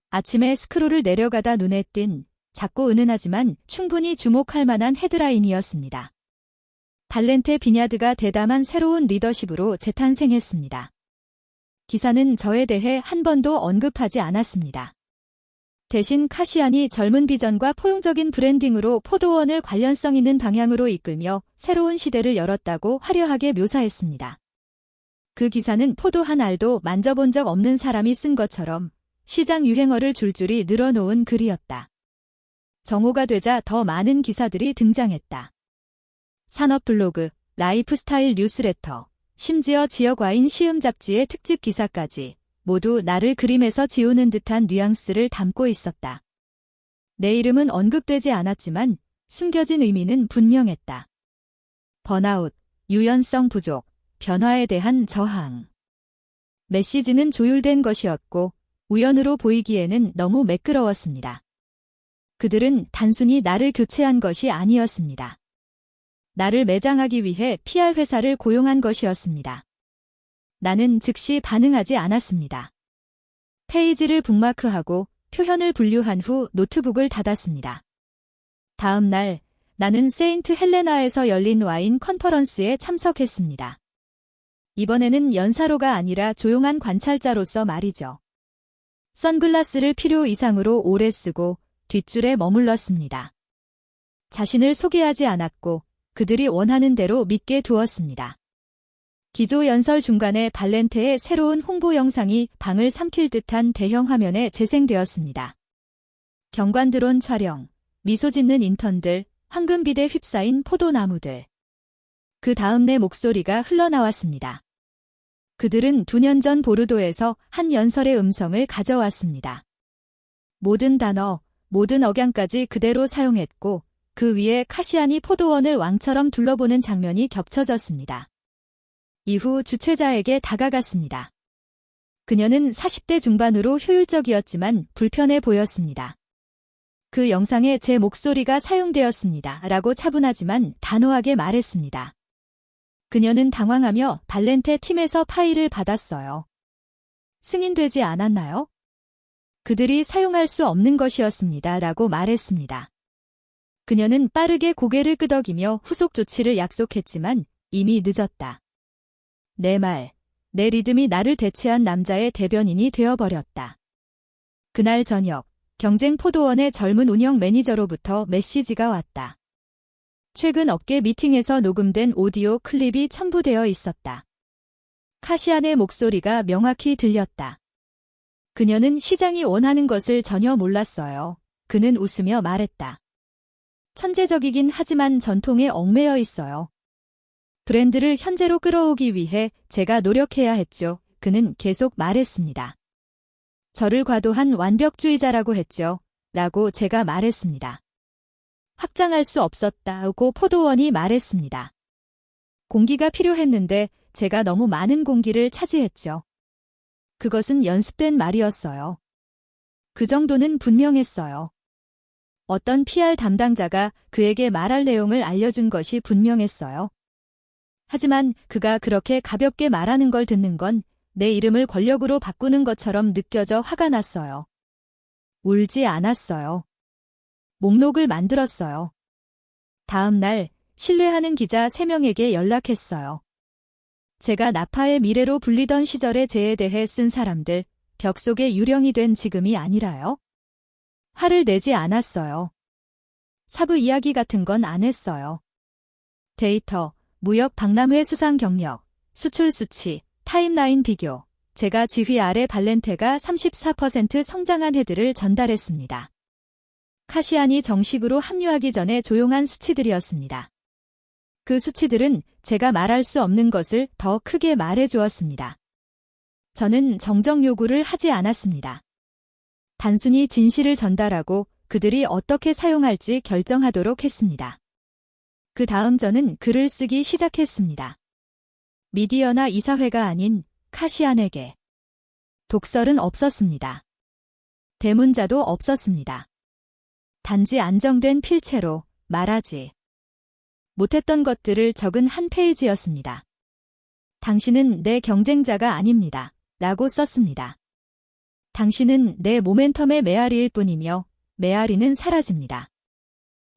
Speaker 1: 아침에 스크롤을 내려가다 눈에 띈 작고 은은하지만 충분히 주목할 만한 헤드라인이었습니다. 발렌테 비냐드가 대담한 새로운 리더십으로 재탄생했습니다. 기사는 저에 대해 한 번도 언급하지 않았습니다. 대신 카시안이 젊은 비전과 포용적인 브랜딩으로 포도원을 관련성 있는 방향으로 이끌며 새로운 시대를 열었다고 화려하게 묘사했습니다. 그 기사는 포도 한 알도 만져본 적 없는 사람이 쓴 것처럼 시장 유행어를 줄줄이 늘어놓은 글이었다. 정오가 되자 더 많은 기사들이 등장했다. 산업 블로그, 라이프스타일 뉴스레터, 심지어 지역와인 시음 잡지의 특집 기사까지 모두 나를 그림에서 지우는 듯한 뉘앙스를 담고 있었다. 내 이름은 언급되지 않았지만 숨겨진 의미는 분명했다. 번아웃, 유연성 부족, 변화에 대한 저항. 메시지는 조율된 것이었고 우연으로 보이기에는 너무 매끄러웠습니다. 그들은 단순히 나를 교체한 것이 아니었습니다. 나를 매장하기 위해 PR 회사를 고용한 것이었습니다. 나는 즉시 반응하지 않았습니다. 페이지를 북마크하고 표현을 분류한 후 노트북을 닫았습니다. 다음 날 나는 세인트 헬레나에서 열린 와인 컨퍼런스에 참석했습니다. 이번에는 연사로가 아니라 조용한 관찰자로서 말이죠. 선글라스를 필요 이상으로 오래 쓰고 뒷줄에 머물렀습니다. 자신을 소개하지 않았고 그들이 원하는 대로 믿게 두었습니다. 기조 연설 중간에 발렌테의 새로운 홍보 영상이 방을 삼킬 듯한 대형 화면에 재생되었습니다. 경관 드론 촬영, 미소 짓는 인턴들, 황금빛에 휩싸인 포도나무들. 그 다음 내 목소리가 흘러나왔습니다. 그들은 2년 전 보르도에서 한 연설의 음성을 가져왔습니다. 모든 단어, 모든 억양까지 그대로 사용했고 그 위에 카시안이 포도원을 왕처럼 둘러보는 장면이 겹쳐졌습니다. 이후 주최자에게 다가갔습니다. 그녀는 40대 중반으로 효율적이었지만 불편해 보였습니다. 그 영상에 제 목소리가 사용되었습니다. 라고 차분하지만 단호하게 말했습니다. 그녀는 당황하며 발렌테 팀에서 파일을 받았어요. 승인되지 않았나요? 그들이 사용할 수 없는 것이었습니다. 라고 말했습니다. 그녀는 빠르게 고개를 끄덕이며 후속 조치를 약속했지만 이미 늦었다. 내 리듬이 나를 대체한 남자의 대변인이 되어버렸다. 그날 저녁, 경쟁 포도원의 젊은 운영 매니저로부터 메시지가 왔다. 최근 업계 미팅에서 녹음된 오디오 클립이 첨부되어 있었다. 카시안의 목소리가 명확히 들렸다. 그녀는 시장이 원하는 것을 전혀 몰랐어요. 그는 웃으며 말했다. 천재적이긴 하지만 전통에 얽매여 있어요. 브랜드를 현재로 끌어오기 위해 제가 노력해야 했죠. 그는 계속 말했습니다. 저를 과도한 완벽주의자라고 했죠. 라고 제가 말했습니다. 확장할 수 없었다고 포도원이 말했습니다. 공기가 필요했는데 제가 너무 많은 공기를 차지했죠. 그것은 연습된 말이었어요. 그 정도는 분명했어요. 어떤 PR 담당자가 그에게 말할 내용을 알려준 것이 분명했어요. 하지만 그가 그렇게 가볍게 말하는 걸 듣는 건 내 이름을 권력으로 바꾸는 것처럼 느껴져 화가 났어요. 울지 않았어요. 목록을 만들었어요. 다음 날 신뢰하는 기자 3명에게 연락했어요. 제가 나파의 미래로 불리던 시절의 제에 대해 쓴 사람들, 벽 속에 유령이 된 지금이 아니라요. 화를 내지 않았어요. 사부 이야기 같은 건 안 했어요. 데이터, 무역 박람회 수상 경력, 수출 수치, 타임라인 비교, 제가 지휘 아래 발렌테가 34% 성장한 해들을 전달했습니다. 카시안이 정식으로 합류하기 전에 조용한 수치들이었습니다. 그 수치들은 제가 말할 수 없는 것을 더 크게 말해주었습니다. 저는 정정 요구를 하지 않았습니다. 단순히 진실을 전달하고 그들이 어떻게 사용할지 결정하도록 했습니다. 그 다음 저는 글을 쓰기 시작했습니다. 미디어나 이사회가 아닌 카시안에게. 독설은 없었습니다. 대문자도 없었습니다. 단지 안정된 필체로 말하지 못했던 것들을 적은 한 페이지였습니다. 당신은 내 경쟁자가 아닙니다. 라고 썼습니다. 당신은 내 모멘텀의 메아리일 뿐이며 메아리는 사라집니다.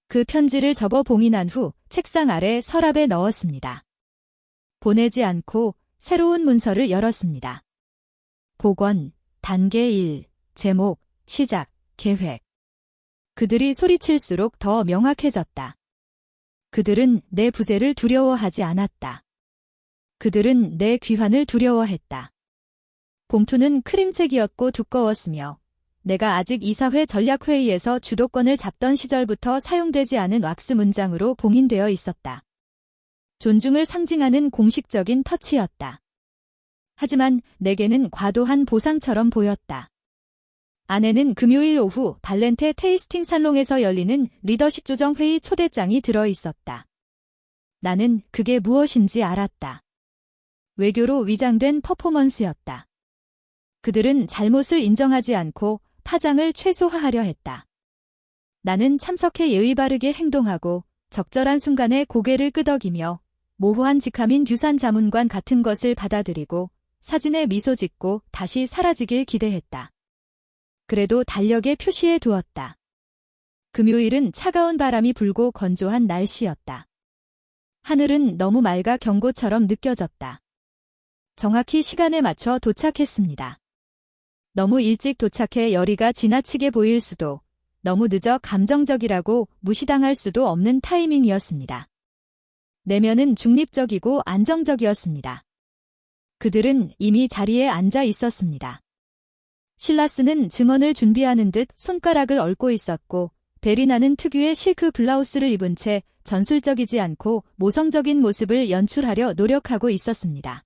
Speaker 1: 그 편지를 접어 봉인한 후 책상 아래 서랍에 넣었습니다. 보내지 않고 새로운 문서를 열었습니다. 복원, 단계 1, 제목, 시작, 계획. 그들이 소리칠수록 더 명확해졌다. 그들은 내 부재를 두려워하지 않았다. 그들은 내 귀환을 두려워했다. 봉투는 크림색이었고 두꺼웠으며 내가 아직 이사회 전략회의에서 주도권을 잡던 시절부터 사용되지 않은 왁스 문장으로 봉인되어 있었다. 존중을 상징하는 공식적인 터치였다. 하지만 내게는 과도한 보상처럼 보였다. 안에는 금요일 오후 발렌테 테이스팅 살롱에서 열리는 리더십 조정 회의 초대장이 들어 있었다. 나는 그게 무엇인지 알았다. 외교로 위장된 퍼포먼스였다. 그들은 잘못을 인정하지 않고 파장을 최소화하려 했다. 나는 참석해 예의 바르게 행동하고 적절한 순간에 고개를 끄덕이며 모호한 직함인 듀산 자문관 같은 것을 받아들이고 사진에 미소 짓고 다시 사라지길 기대했다. 그래도 달력에 표시해 두었다. 금요일은 차가운 바람이 불고 건조한 날씨였다. 하늘은 너무 맑아 경고처럼 느껴졌다. 정확히 시간에 맞춰 도착했습니다. 너무 일찍 도착해 열의가 지나치게 보일 수도, 너무 늦어 감정적이라고 무시당할 수도 없는 타이밍이었습니다. 내면은 중립적이고 안정적이었습니다. 그들은 이미 자리에 앉아 있었습니다. 실라스는 증언을 준비하는 듯 손가락을 얽고 있었고, 베리나는 특유의 실크 블라우스를 입은 채 전술적이지 않고 모성적인 모습을 연출하려 노력하고 있었습니다.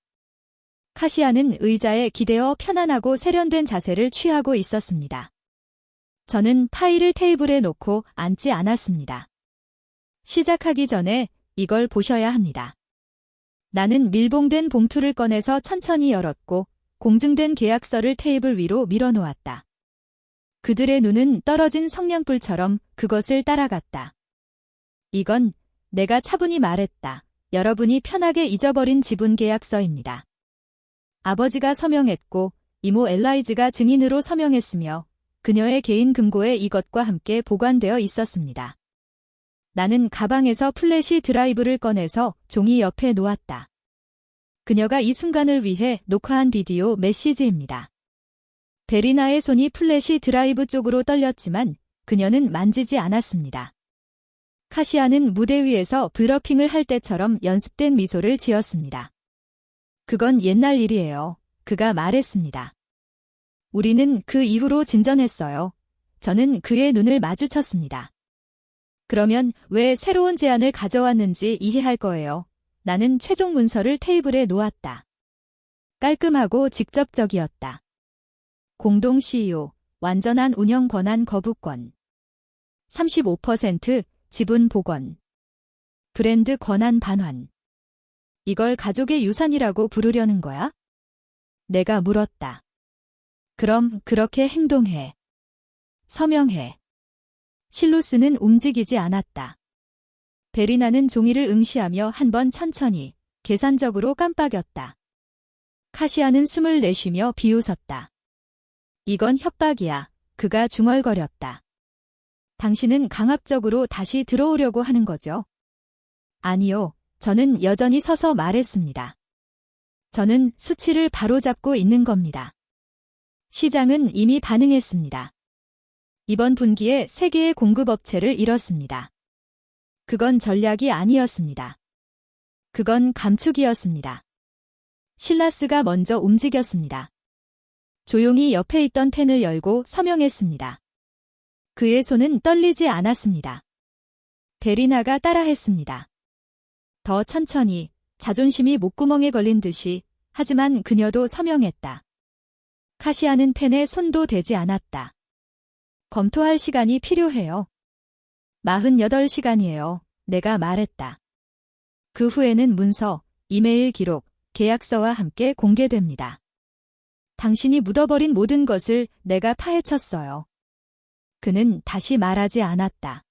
Speaker 1: 카시아는 의자에 기대어 편안하고 세련된 자세를 취하고 있었습니다. 저는 파일을 테이블에 놓고 앉지 않았습니다. 시작하기 전에 이걸 보셔야 합니다. 나는 밀봉된 봉투를 꺼내서 천천히 열었고 공증된 계약서를 테이블 위로 밀어놓았다. 그들의 눈은 떨어진 성냥불처럼 그것을 따라갔다. 이건 내가 차분히 말했다. 여러분이 편하게 잊어버린 지분 계약서입니다. 아버지가 서명했고 이모 엘라이즈가 증인으로 서명했으며 그녀의 개인 금고에 이것과 함께 보관되어 있었습니다. 나는 가방에서 플래시 드라이브를 꺼내서 종이 옆에 놓았다. 그녀가 이 순간을 위해 녹화한 비디오 메시지입니다. 베리나의 손이 플래시 드라이브 쪽으로 떨렸지만 그녀는 만지지 않았습니다. 카시아는 무대 위에서 블러핑을 할 때처럼 연습된 미소를 지었습니다. 그건 옛날 일이에요. 그가 말했습니다. 우리는 그 이후로 진전했어요. 저는 그의 눈을 마주쳤습니다. 그러면 왜 새로운 제안을 가져왔는지 이해할 거예요. 나는 최종 문서를 테이블에 놓았다. 깔끔하고 직접적이었다. 공동 CEO, 완전한 운영 권한 거부권. 35% 지분 복원. 브랜드 권한 반환. 이걸 가족의 유산이라고 부르려는 거야? 내가 물었다. 그럼 그렇게 행동해. 서명해. 실루스는 움직이지 않았다. 베리나는 종이를 응시하며 한 번 천천히, 계산적으로 깜빡였다. 카시아는 숨을 내쉬며 비웃었다. 이건 협박이야. 그가 중얼거렸다. 당신은 강압적으로 다시 들어오려고 하는 거죠? 아니요. 저는 여전히 서서 말했습니다. 저는 수치를 바로잡고 있는 겁니다. 시장은 이미 반응했습니다. 이번 분기에 3개의 공급업체를 잃었습니다. 그건 전략이 아니었습니다. 그건 감축이었습니다. 실라스가 먼저 움직였습니다. 조용히 옆에 있던 펜을 열고 서명했습니다. 그의 손은 떨리지 않았습니다. 베리나가 따라했습니다. 더 천천히, 자존심이 목구멍에 걸린 듯이, 하지만 그녀도 서명했다. 카시아는 펜에 손도 대지 않았다. 검토할 시간이 필요해요. 48시간이에요. 내가 말했다. 그 후에는 문서, 이메일 기록, 계약서와 함께 공개됩니다. 당신이 묻어버린 모든 것을 내가 파헤쳤어요. 그는 다시 말하지 않았다.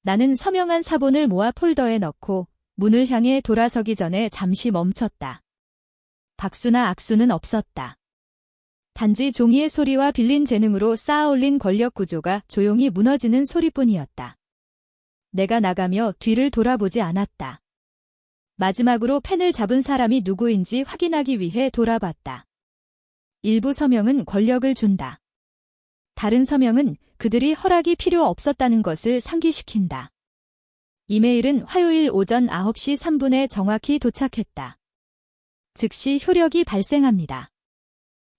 Speaker 1: 나는 서명한 사본을 모아 폴더에 넣고 문을 향해 돌아서기 전에 잠시 멈췄다. 박수나 악수는 없었다. 단지 종이의 소리와 빌린 재능으로 쌓아올린 권력 구조가 조용히 무너지는 소리뿐이었다. 내가 나가며 뒤를 돌아보지 않았다. 마지막으로 펜을 잡은 사람이 누구인지 확인하기 위해 돌아봤다. 일부 서명은 권력을 준다. 다른 서명은 그들이 허락이 필요 없었다는 것을 상기시킨다. 이메일은 화요일 오전 9시 3분에 정확히 도착했다. 즉시 효력이 발생합니다.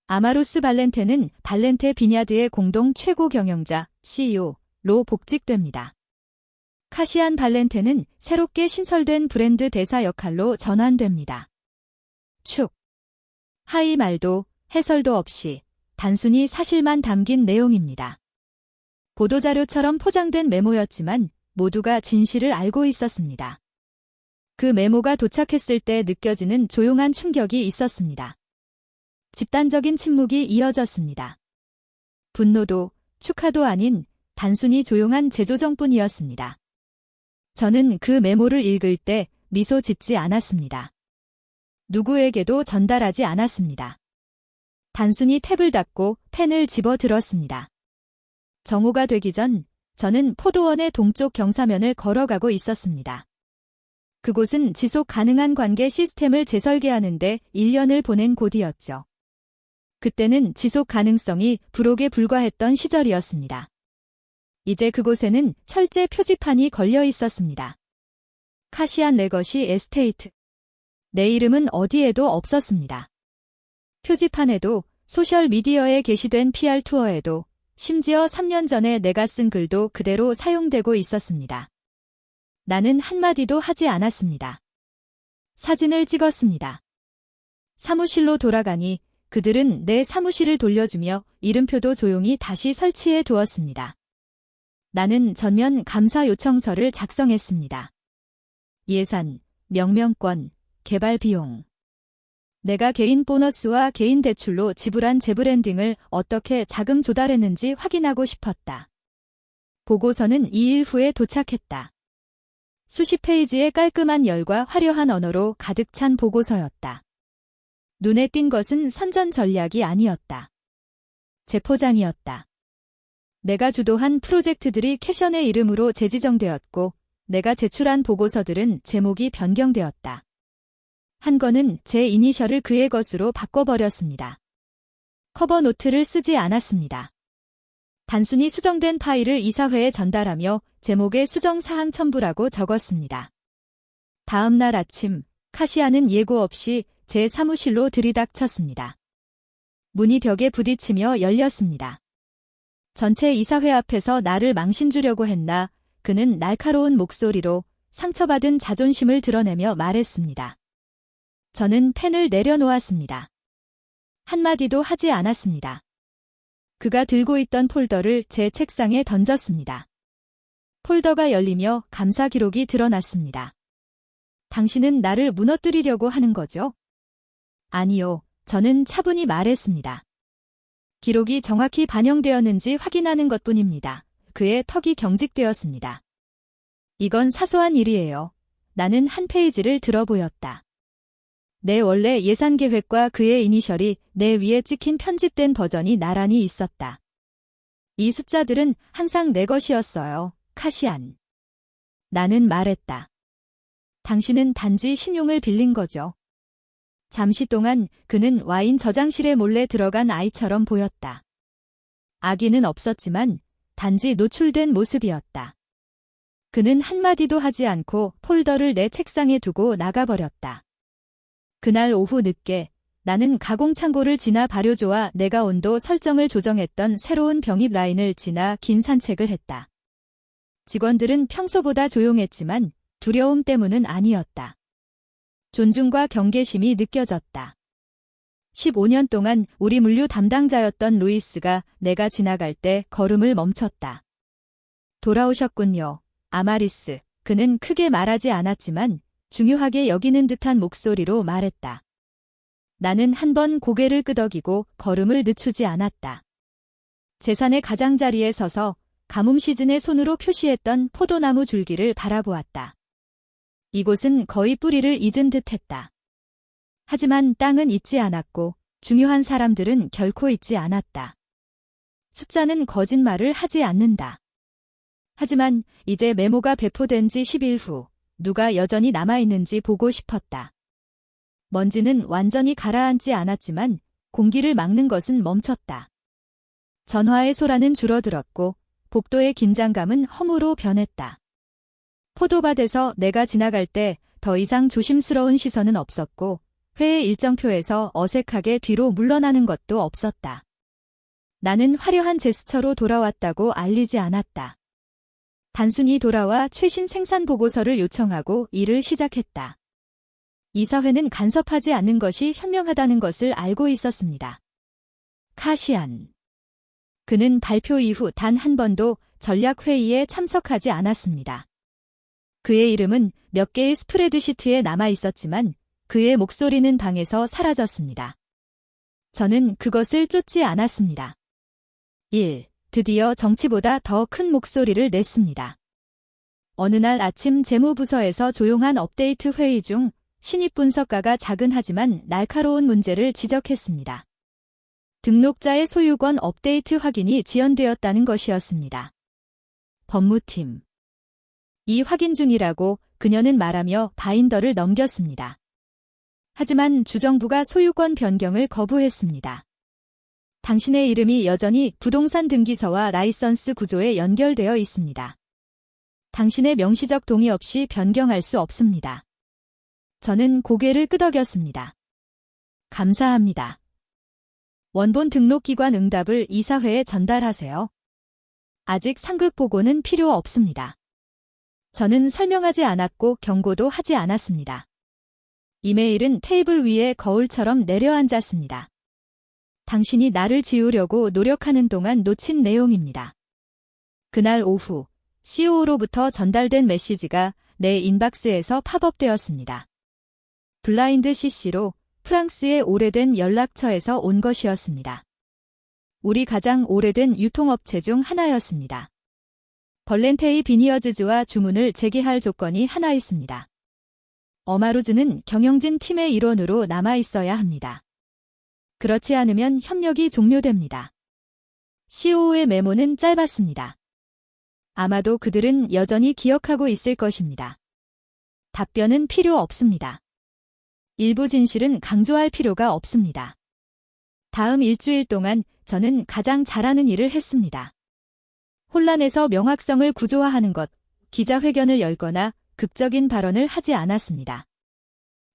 Speaker 1: 아마루스 발렌테는 발렌테 비냐드의 공동 최고 경영자, CEO로 복직됩니다. 카시안 발렌테는 새롭게 신설된 브랜드 대사 역할로 전환됩니다. 축. 하이 말도 해설도 없이 단순히 사실만 담긴 내용입니다. 보도자료처럼 포장된 메모였지만 모두가 진실을 알고 있었습니다. 그 메모가 도착했을 때 느껴지는 조용한 충격이 있었습니다. 집단적인 침묵이 이어졌습니다. 분노도 축하도 아닌 단순히 조용한 재조정뿐이었습니다. 저는 그 메모를 읽을 때 미소 짓지 않았습니다. 누구에게도 전달하지 않았습니다. 단순히 탭을 닫고 펜을 집어들었습니다. 정오가 되기 전 저는 포도원의 동쪽 경사면을 걸어가고 있었습니다. 그곳은 지속 가능한 관계 시스템을 재설계하는 데 1년을 보낸 곳이었죠. 그때는 지속 가능성이 불혹에 불과했던 시절이었습니다. 이제 그곳에는 철제 표지판이 걸려 있었습니다. 카시안 레거시 에스테이트. 내 이름은 어디에도 없었습니다. 표지판에도 소셜미디어에 게시된 PR 투어에도 심지어 3년 전에 내가 쓴 글도 그대로 사용되고 있었습니다. 나는 한마디도 하지 않았습니다. 사진을 찍었습니다. 사무실로 돌아가니 그들은 내 사무실을 돌려주며 이름표도 조용히 다시 설치해 두었습니다. 나는 전면 감사 요청서를 작성했습니다. 예산, 명명권, 개발 비용. 내가 개인 보너스와 개인 대출로 지불한 재브랜딩을 어떻게 자금 조달했는지 확인하고 싶었다. 보고서는 2일 후에 도착했다. 수십 페이지의 깔끔한 열과 화려한 언어로 가득 찬 보고서였다. 눈에 띈 것은 선전 전략이 아니었다. 재포장이었다. 내가 주도한 프로젝트들이 캐션의 이름으로 재지정되었고 내가 제출한 보고서들은 제목이 변경되었다. 한 건은 제 이니셜을 그의 것으로 바꿔버렸습니다. 커버 노트를 쓰지 않았습니다. 단순히 수정된 파일을 이사회에 전달하며 제목에 수정사항 첨부라고 적었습니다. 다음 날 아침, 카시아는 예고 없이 제 사무실로 들이닥쳤습니다. 문이 벽에 부딪히며 열렸습니다. 전체 이사회 앞에서 나를 망신주려고 했나, 그는 날카로운 목소리로 상처받은 자존심을 드러내며 말했습니다. 저는 펜을 내려놓았습니다. 한마디도 하지 않았습니다. 그가 들고 있던 폴더를 제 책상에 던졌습니다. 폴더가 열리며 감사 기록이 드러났습니다. 당신은 나를 무너뜨리려고 하는 거죠? 아니요, 저는 차분히 말했습니다. 기록이 정확히 반영되었는지 확인하는 것뿐입니다. 그의 턱이 경직되었습니다. 이건 사소한 일이에요. 나는 한 페이지를 들어보였다. 내 원래 예산 계획과 그의 이니셜이 내 위에 찍힌 편집된 버전이 나란히 있었다. 이 숫자들은 항상 내 것이었어요, 카시안. 나는 말했다. 당신은 단지 신용을 빌린 거죠. 잠시 동안 그는 와인 저장실에 몰래 들어간 아이처럼 보였다. 악의는 없었지만 단지 노출된 모습이었다. 그는 한마디도 하지 않고 폴더를 내 책상에 두고 나가버렸다. 그날 오후 늦게 나는 가공창고를 지나 발효조와 내가 온도 설정을 조정했던 새로운 병입 라인을 지나 긴 산책을 했다. 직원들은 평소보다 조용했지만 두려움 때문은 아니었다. 존중과 경계심이 느껴졌다. 15년 동안 우리 물류 담당자였던 루이스가 내가 지나갈 때 걸음을 멈췄다. 돌아오셨군요, 아마리스. 그는 크게 말하지 않았지만 중요하게 여기는 듯한 목소리로 말했다. 나는 한 번 고개를 끄덕이고 걸음을 늦추지 않았다. 재산의 가장자리에 서서 가뭄 시즌에 손으로 표시했던 포도나무 줄기를 바라보았다. 이곳은 거의 뿌리를 잊은 듯했다. 하지만 땅은 잊지 않았고 중요한 사람들은 결코 잊지 않았다. 숫자는 거짓말을 하지 않는다. 하지만 이제 메모가 배포된 지 10일 후 누가 여전히 남아있는지 보고 싶었다. 먼지는 완전히 가라앉지 않았지만 공기를 막는 것은 멈췄다. 전화의 소라는 줄어들었고 복도의 긴장감은 허무로 변했다. 포도밭에서 내가 지나갈 때 더 이상 조심스러운 시선은 없었고 회의 일정표에서 어색하게 뒤로 물러나는 것도 없었다. 나는 화려한 제스처로 돌아왔다고 알리지 않았다. 단순히 돌아와 최신 생산 보고서를 요청하고 일을 시작했다. 이사회는 간섭하지 않는 것이 현명하다는 것을 알고 있었습니다. 카시안. 그는 발표 이후 단 한 번도 전략회의에 참석하지 않았습니다. 그의 이름은 몇 개의 스프레드시트에 남아 있었지만 그의 목소리는 방에서 사라졌습니다. 저는 그것을 쫓지 않았습니다. 1. 드디어 정치보다 더 큰 목소리를 냈습니다. 어느 날 아침 재무부서에서 조용한 업데이트 회의 중 신입 분석가가 작은 하지만 날카로운 문제를 지적했습니다. 등록자의 소유권 업데이트 확인이 지연되었다는 것이었습니다. 법무팀. 이 확인 중이라고 그녀는 말하며 바인더를 넘겼습니다. 하지만 주정부가 소유권 변경을 거부했습니다. 당신의 이름이 여전히 부동산 등기서와 라이선스 구조에 연결되어 있습니다. 당신의 명시적 동의 없이 변경할 수 없습니다. 저는 고개를 끄덕였습니다. 감사합니다. 원본 등록기관 응답을 이사회에 전달하세요. 아직 상급 보고는 필요 없습니다. 저는 설명하지 않았고 경고도 하지 않았습니다. 이메일은 테이블 위에 거울처럼 내려앉았습니다. 당신이 나를 지우려고 노력하는 동안 놓친 내용입니다. 그날 오후 CEO로부터 전달된 메시지가 내 인박스에서 팝업되었습니다. 블라인드 CC로 프랑스의 오래된 연락처에서 온 것이었습니다. 우리 가장 오래된 유통업체 중 하나였습니다. 벌렌테이 비니어즈즈와 주문을 재개할 조건이 하나 있습니다. 어마루즈는 경영진 팀의 일원으로 남아 있어야 합니다. 그렇지 않으면 협력이 종료됩니다. CEO의 메모는 짧았습니다. 아마도 그들은 여전히 기억하고 있을 것입니다. 답변은 필요 없습니다. 일부 진실은 강조할 필요가 없습니다. 다음 일주일 동안 저는 가장 잘하는 일을 했습니다. 혼란에서 명확성을 구조화하는 것, 기자회견을 열거나 극적인 발언을 하지 않았습니다.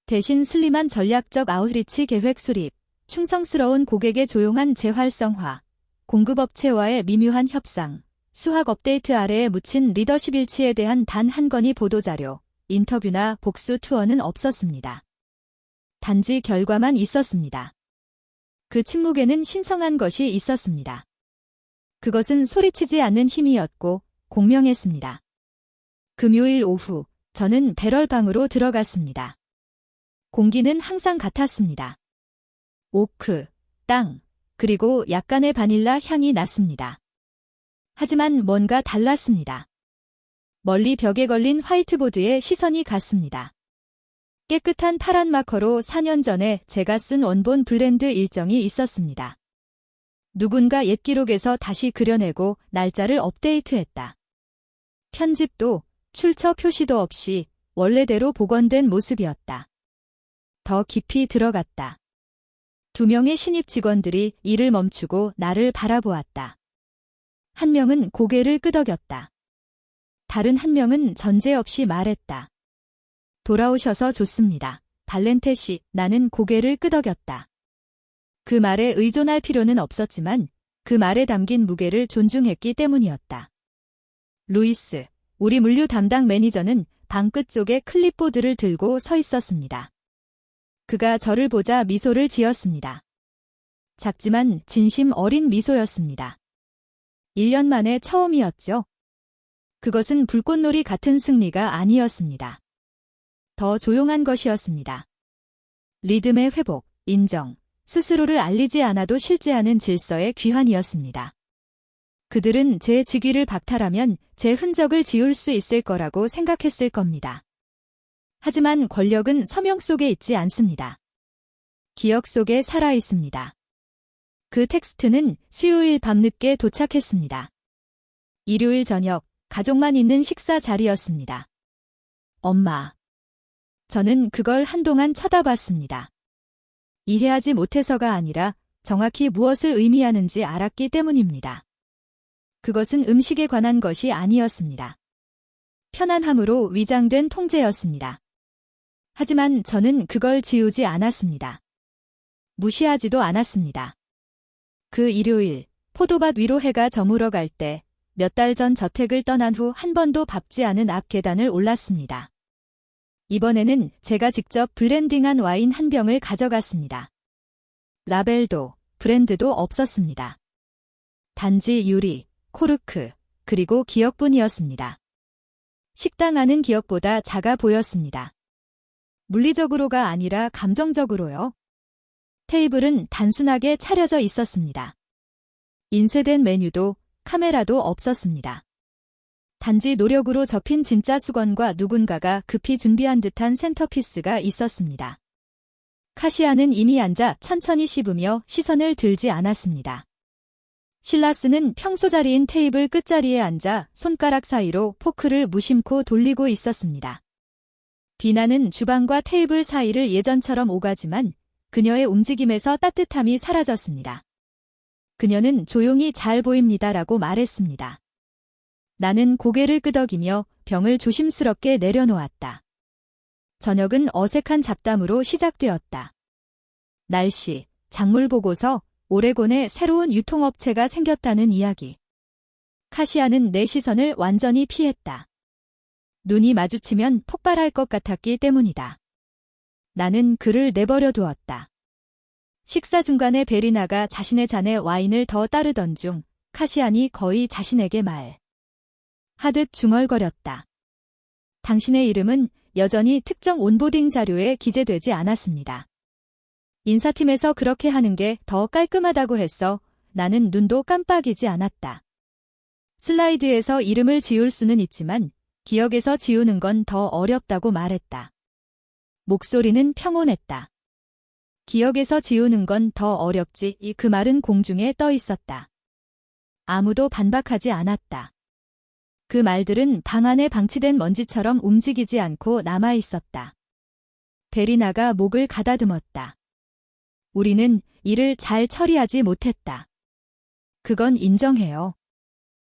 Speaker 1: 대신 슬림한 전략적 아웃리치 계획 수립, 충성스러운 고객의 조용한 재활성화, 공급업체와의 미묘한 협상, 수학 업데이트 아래에 묻힌 리더십 일치에 대한 단 한 건의 보도자료, 인터뷰나 복수 투어는 없었습니다. 단지 결과만 있었습니다. 그 침묵에는 신성한 것이 있었습니다. 그것은 소리치지 않는 힘이었고 공명했습니다. 금요일 오후 저는 배럴방으로 들어갔습니다. 공기는 항상 같았습니다. 오크, 땅, 그리고 약간의 바닐라 향이 났습니다. 하지만 뭔가 달랐습니다. 멀리 벽에 걸린 화이트보드에 시선이 갔습니다. 깨끗한 파란 마커로 4년 전에 제가 쓴 원본 블렌드 일정이 있었습니다. 누군가 옛 기록에서 다시 그려내고 날짜를 업데이트했다. 편집도 출처 표시도 없이 원래대로 복원된 모습이었다. 더 깊이 들어갔다. 2명의 신입 직원들이 일을 멈추고 나를 바라보았다. 한 명은 고개를 끄덕였다. 다른 한 명은 전제 없이 말했다. 돌아오셔서 좋습니다. 발렌테 씨, 나는 고개를 끄덕였다. 그 말에 의존할 필요는 없었지만 그 말에 담긴 무게를 존중했기 때문이었다. 루이스, 우리 물류 담당 매니저는 방 끝쪽에 클립보드를 들고 서 있었습니다. 그가 저를 보자 미소를 지었습니다. 작지만 진심 어린 미소였습니다. 1년 만에 처음이었죠. 그것은 불꽃놀이 같은 승리가 아니었습니다. 더 조용한 것이었습니다. 리듬의 회복, 인정, 스스로를 알리지 않아도 실제하는 질서의 귀환이었습니다. 그들은 제 직위를 박탈하면 제 흔적을 지울 수 있을 거라고 생각했을 겁니다. 하지만 권력은 서명 속에 있지 않습니다. 기억 속에 살아 있습니다. 그 텍스트는 수요일 밤늦게 도착했습니다. 일요일 저녁, 가족만 있는 식사 자리였습니다. 엄마. 저는 그걸 한동안 쳐다봤습니다. 이해하지 못해서가 아니라 정확히 무엇을 의미하는지 알았기 때문입니다. 그것은 음식에 관한 것이 아니었습니다. 편안함으로 위장된 통제였습니다. 하지만 저는 그걸 지우지 않았습니다. 무시하지도 않았습니다. 그 일요일, 포도밭 위로 해가 저물어 갈 때 몇 달 전 저택을 떠난 후 한 번도 밟지 않은 앞 계단을 올랐습니다. 이번에는 제가 직접 블렌딩한 와인 한 병을 가져갔습니다. 라벨도, 브랜드도 없었습니다. 단지 유리, 코르크, 그리고 기억뿐이었습니다. 식당 안은 기억보다 작아 보였습니다. 물리적으로가 아니라 감정적으로요. 테이블은 단순하게 차려져 있었습니다. 인쇄된 메뉴도 카메라도 없었습니다. 단지 노력으로 접힌 진짜 수건과 누군가가 급히 준비한 듯한 센터피스가 있었습니다. 카시아는 이미 앉아 천천히 씹으며 시선을 들지 않았습니다. 실라스는 평소 자리인 테이블 끝자리에 앉아 손가락 사이로 포크를 무심코 돌리고 있었습니다. 비나는 주방과 테이블 사이를 예전처럼 오가지만 그녀의 움직임에서 따뜻함이 사라졌습니다. 그녀는 조용히 잘 보입니다라고 말했습니다. 나는 고개를 끄덕이며 병을 조심스럽게 내려놓았다. 저녁은 어색한 잡담으로 시작되었다. 날씨, 작물 보고서, 오레곤에 새로운 유통업체가 생겼다는 이야기. 카시아는 내 시선을 완전히 피했다. 눈이 마주치면 폭발할 것 같았기 때문이다. 나는 그를 내버려 두었다. 식사 중간에 베리나가 자신의 잔에 와인을 더 따르던 중 카시안이 거의 자신에게 하듯 중얼거렸다. 당신의 이름은 여전히 특정 온보딩 자료에 기재되지 않았습니다. 인사팀에서 그렇게 하는 게 더 깔끔하다고 했어. 나는 눈도 깜빡이지 않았다. 슬라이드에서 이름을 지울 수는 있지만 기억에서 지우는 건 더 어렵다고 말했다. 목소리는 평온했다. 기억에서 지우는 건 더 어렵지. 그 말은 공중에 떠 있었다. 아무도 반박하지 않았다. 그 말들은 방 안에 방치된 먼지처럼 움직이지 않고 남아 있었다. 베리나가 목을 가다듬었다. 우리는 일을 잘 처리하지 못했다. 그건 인정해요.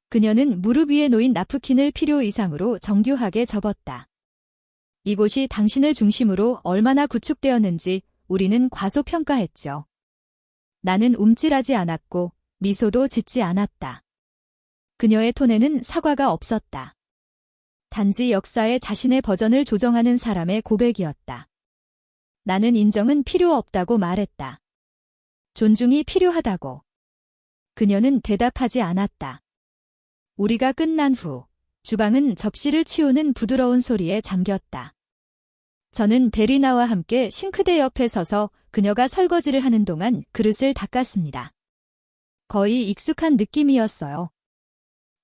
Speaker 1: 그녀는 무릎 위에 놓인 나프킨을 필요 이상으로 정교하게 접었다. 이곳이 당신을 중심으로 얼마나 구축되었는지 우리는 과소평가했죠. 나는 움찔하지 않았고 미소도 짓지 않았다. 그녀의 톤에는 사과가 없었다. 단지 역사의 자신의 버전을 조정하는 사람의 고백이었다. 나는 인정은 필요 없다고 말했다. 존중이 필요하다고. 그녀는 대답하지 않았다. 우리가 끝난 후 주방은 접시를 치우는 부드러운 소리에 잠겼다. 저는 베리나와 함께 싱크대 옆에 서서 그녀가 설거지를 하는 동안 그릇을 닦았습니다. 거의 익숙한 느낌이었어요.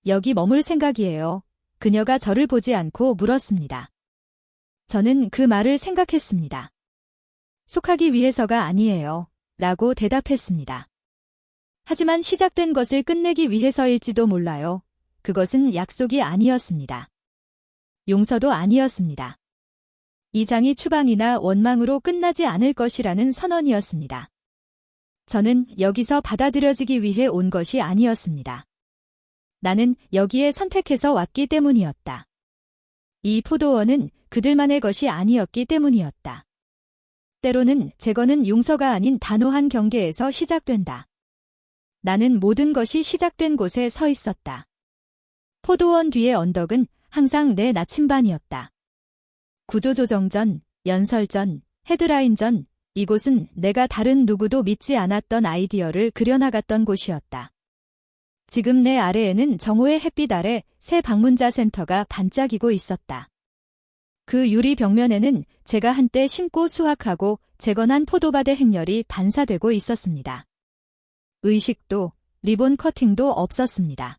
Speaker 1: 여기 머물 생각이에요. 그녀가 저를 보지 않고 물었습니다. 저는 그 말을 생각했습니다. 속하기 위해서가 아니에요. 라고 대답했습니다. 하지만 시작된 것을 끝내기 위해서일지도 몰라요. 그것은 약속이 아니었습니다. 용서도 아니었습니다. 이 장이 추방이나 원망으로 끝나지 않을 것이라는 선언이었습니다. 저는 여기서 받아들여지기 위해 온 것이 아니었습니다. 나는 여기에 선택해서 왔기 때문이었다. 이 포도원은 그들만의 것이 아니었기 때문이었다. 때로는 제거는 용서가 아닌 단호한 경계에서 시작된다. 나는 모든 것이 시작된 곳에 서 있었다. 포도원 뒤의 언덕은 항상 내 나침반이었다. 구조조정 전, 연설 전, 헤드라인 전, 이곳은 내가 다른 누구도 믿지 않았던 아이디어를 그려나갔던 곳이었다. 지금 내 아래에는 정오의 햇빛 아래 새 방문자 센터가 반짝이고 있었다. 그 유리 벽면에는 제가 한때 심고 수확하고 재건한 포도밭의 행렬이 반사되고 있었습니다. 의식도, 리본 커팅도 없었습니다.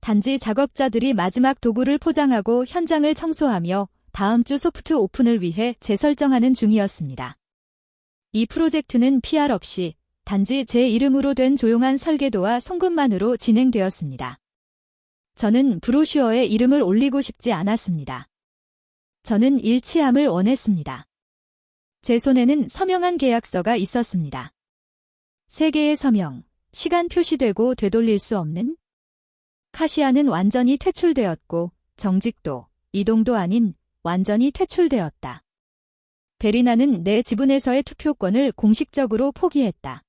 Speaker 1: 단지 작업자들이 마지막 도구를 포장하고 현장을 청소하며 다음 주 소프트 오픈을 위해 재설정하는 중이었습니다. 이 프로젝트는 PR 없이 단지 제 이름으로 된 조용한 설계도와 송금만으로 진행되었습니다. 저는 브로슈어에 이름을 올리고 싶지 않았습니다. 저는 일치함을 원했습니다. 제 손에는 서명한 계약서가 있었습니다. 3개의 서명, 시간 표시되고 되돌릴 수 없는? 카시아는 완전히 퇴출되었고 정직도, 이동도 아닌 완전히 퇴출되었다. 베리나는 내 지분에서의 투표권을 공식적으로 포기했다.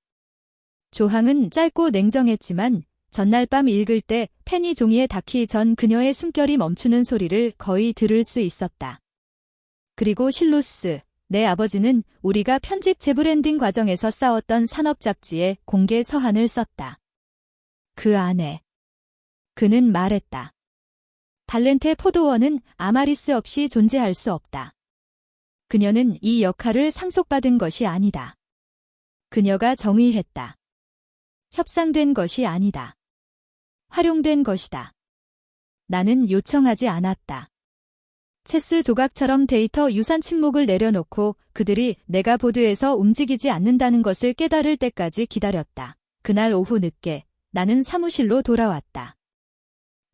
Speaker 1: 조항은 짧고 냉정했지만 전날 밤 읽을 때 펜이 종이에 닿기 전 그녀의 숨결이 멈추는 소리를 거의 들을 수 있었다. 그리고 실루스, 내 아버지는 우리가 편집 재브랜딩 과정에서 싸웠던 산업 잡지에 공개 서한을 썼다. 그 안에 그는 말했다. 발렌테 포도원은 아마리스 없이 존재할 수 없다. 그녀는 이 역할을 상속받은 것이 아니다. 그녀가 정의했다. 협상된 것이 아니다. 활용된 것이다. 나는 요청하지 않았다. 체스 조각처럼 데이터 유산 침묵을 내려놓고 그들이 내가 보드에서 움직이지 않는다는 것을 깨달을 때까지 기다렸다. 그날 오후 늦게 나는 사무실로 돌아왔다.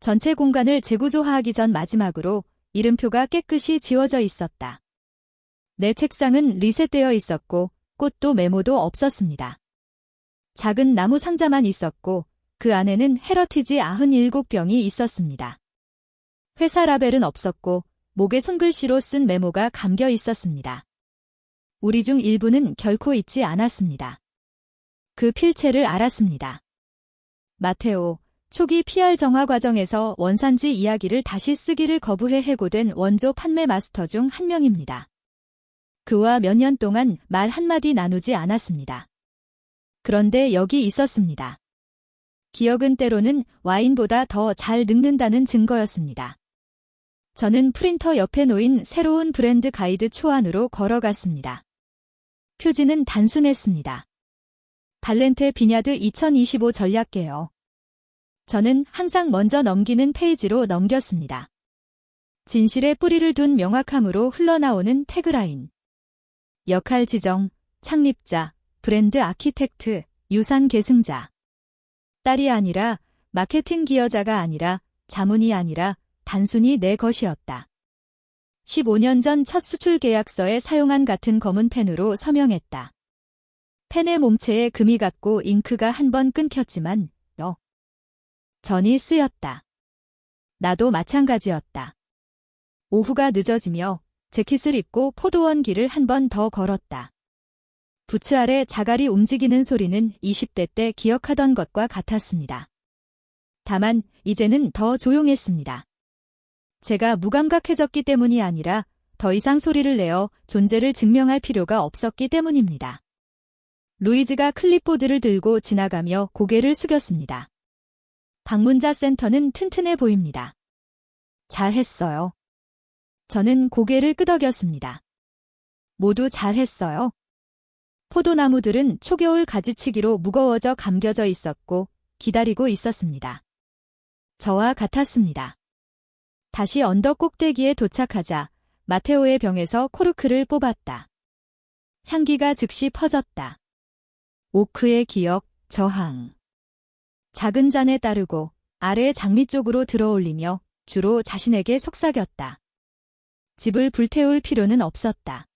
Speaker 1: 전체 공간을 재구조화하기 전 마지막으로 이름표가 깨끗이 지워져 있었다. 내 책상은 리셋되어 있었고 꽃도 메모도 없었습니다. 작은 나무 상자만 있었고 그 안에는 헤러티지 97병이 있었습니다. 회사 라벨은 없었고 목에 손글씨로 쓴 메모가 감겨 있었습니다. 우리 중 일부는 결코 잊지 않았습니다. 그 필체를 알았습니다. 마테오, 초기 PR 정화 과정에서 원산지 이야기를 다시 쓰기를 거부해 해고된 원조 판매 마스터 중 한 명입니다. 그와 몇 년 동안 말 한마디 나누지 않았습니다. 그런데 여기 있었습니다. 기억은 때로는 와인보다 더 잘 늙는다는 증거였습니다. 저는 프린터 옆에 놓인 새로운 브랜드 가이드 초안으로 걸어갔습니다. 표지는 단순했습니다. 발렌테 비냐드 2025 전략계요. 저는 항상 먼저 넘기는 페이지로 넘겼습니다. 진실의 뿌리를 둔 명확함으로 흘러나오는 태그라인. 역할 지정, 창립자, 브랜드 아키텍트, 유산 계승자. 딸이 아니라, 마케팅 기여자가 아니라, 자문이 아니라 단순히 내 것이었다. 15년 전 첫 수출 계약서에 사용한 같은 검은 펜으로 서명했다. 펜의 몸체에 금이 갔고 잉크가 한 번 끊겼지만 전이 쓰였다. 나도 마찬가지였다. 오후가 늦어지며 재킷을 입고 포도원 길을 한 번 더 걸었다. 부츠 아래 자갈이 움직이는 소리는 20대 때 기억하던 것과 같았습니다. 다만 이제는 더 조용했습니다. 제가 무감각해졌기 때문이 아니라 더 이상 소리를 내어 존재를 증명할 필요가 없었기 때문입니다. 루이즈가 클립보드를 들고 지나가며 고개를 숙였습니다. 방문자 센터는 튼튼해 보입니다. 잘했어요. 저는 고개를 끄덕였습니다. 모두 잘했어요. 포도나무들은 초겨울 가지치기로 무거워져 감겨져 있었고 기다리고 있었습니다. 저와 같았습니다. 다시 언덕 꼭대기에 도착하자 마테오의 병에서 코르크를 뽑았다. 향기가 즉시 퍼졌다. 오크의 기억, 저항. 작은 잔에 따르고 아래 장미 쪽으로 들어올리며 주로 자신에게 속삭였다. 집을 불태울 필요는 없었다.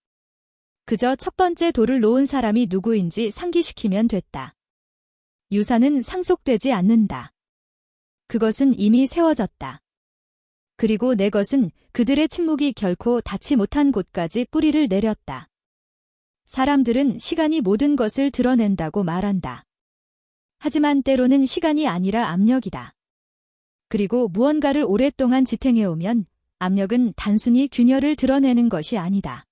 Speaker 1: 그저 첫 번째 돌을 놓은 사람이 누구인지 상기시키면 됐다. 유산은 상속되지 않는다. 그것은 이미 세워졌다. 그리고 내 것은 그들의 침묵이 결코 닿지 못한 곳까지 뿌리를 내렸다. 사람들은 시간이 모든 것을 드러낸다고 말한다. 하지만 때로는 시간이 아니라 압력이다. 그리고 무언가를 오랫동안 지탱해오면 압력은 단순히 균열을 드러내는 것이 아니다.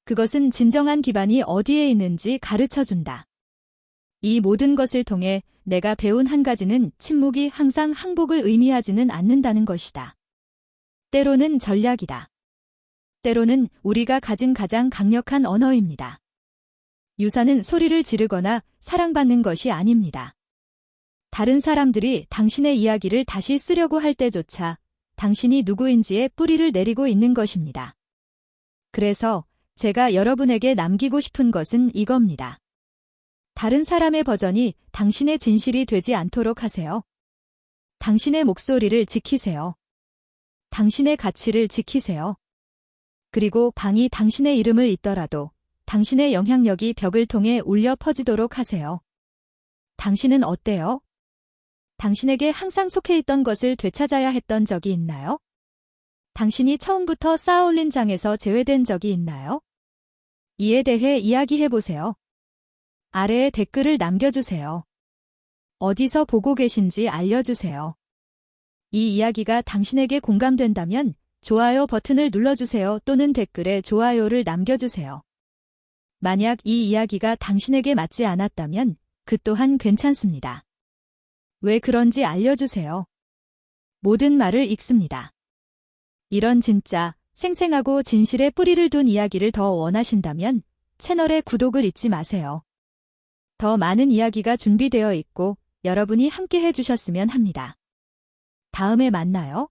Speaker 1: 그것은 진정한 기반이 어디에 있는지 가르쳐준다. 이 모든 것을 통해 내가 배운 한 가지는 침묵이 항상 항복을 의미하지는 않는다는 것이다. 때로는 전략이다. 때로는 우리가 가진 가장 강력한 언어입니다. 유산은 소리를 지르거나 사랑받는 것이 아닙니다. 다른 사람들이 당신의 이야기를 다시 쓰려고 할 때조차 당신이 누구인지에 뿌리를 내리고 있는 것입니다. 그래서 제가 여러분에게 남기고 싶은 것은 이겁니다. 다른 사람의 버전이 당신의 진실이 되지 않도록 하세요. 당신의 목소리를 지키세요. 당신의 가치를 지키세요. 그리고 방이 당신의 이름을 잇더라도 당신의 영향력이 벽을 통해 울려 퍼지도록 하세요. 당신은 어때요? 당신에게 항상 속해 있던 것을 되찾아야 했던 적이 있나요? 당신이 처음부터 쌓아올린 장에서 제외된 적이 있나요? 이에 대해 이야기해보세요. 아래에 댓글을 남겨주세요. 어디서 보고 계신지 알려주세요. 이 이야기가 당신에게 공감된다면 좋아요 버튼을 눌러주세요 또는 댓글에 좋아요를 남겨주세요. 만약 이 이야기가 당신에게 맞지 않았다면 그 또한 괜찮습니다. 왜 그런지 알려주세요. 모든 말을 읽습니다. 이런 진짜, 생생하고 진실에 뿌리를 둔 이야기를 더 원하신다면 채널의 구독을 잊지 마세요. 더 많은 이야기가 준비되어 있고 여러분이 함께 해주셨으면 합니다. 다음에 만나요.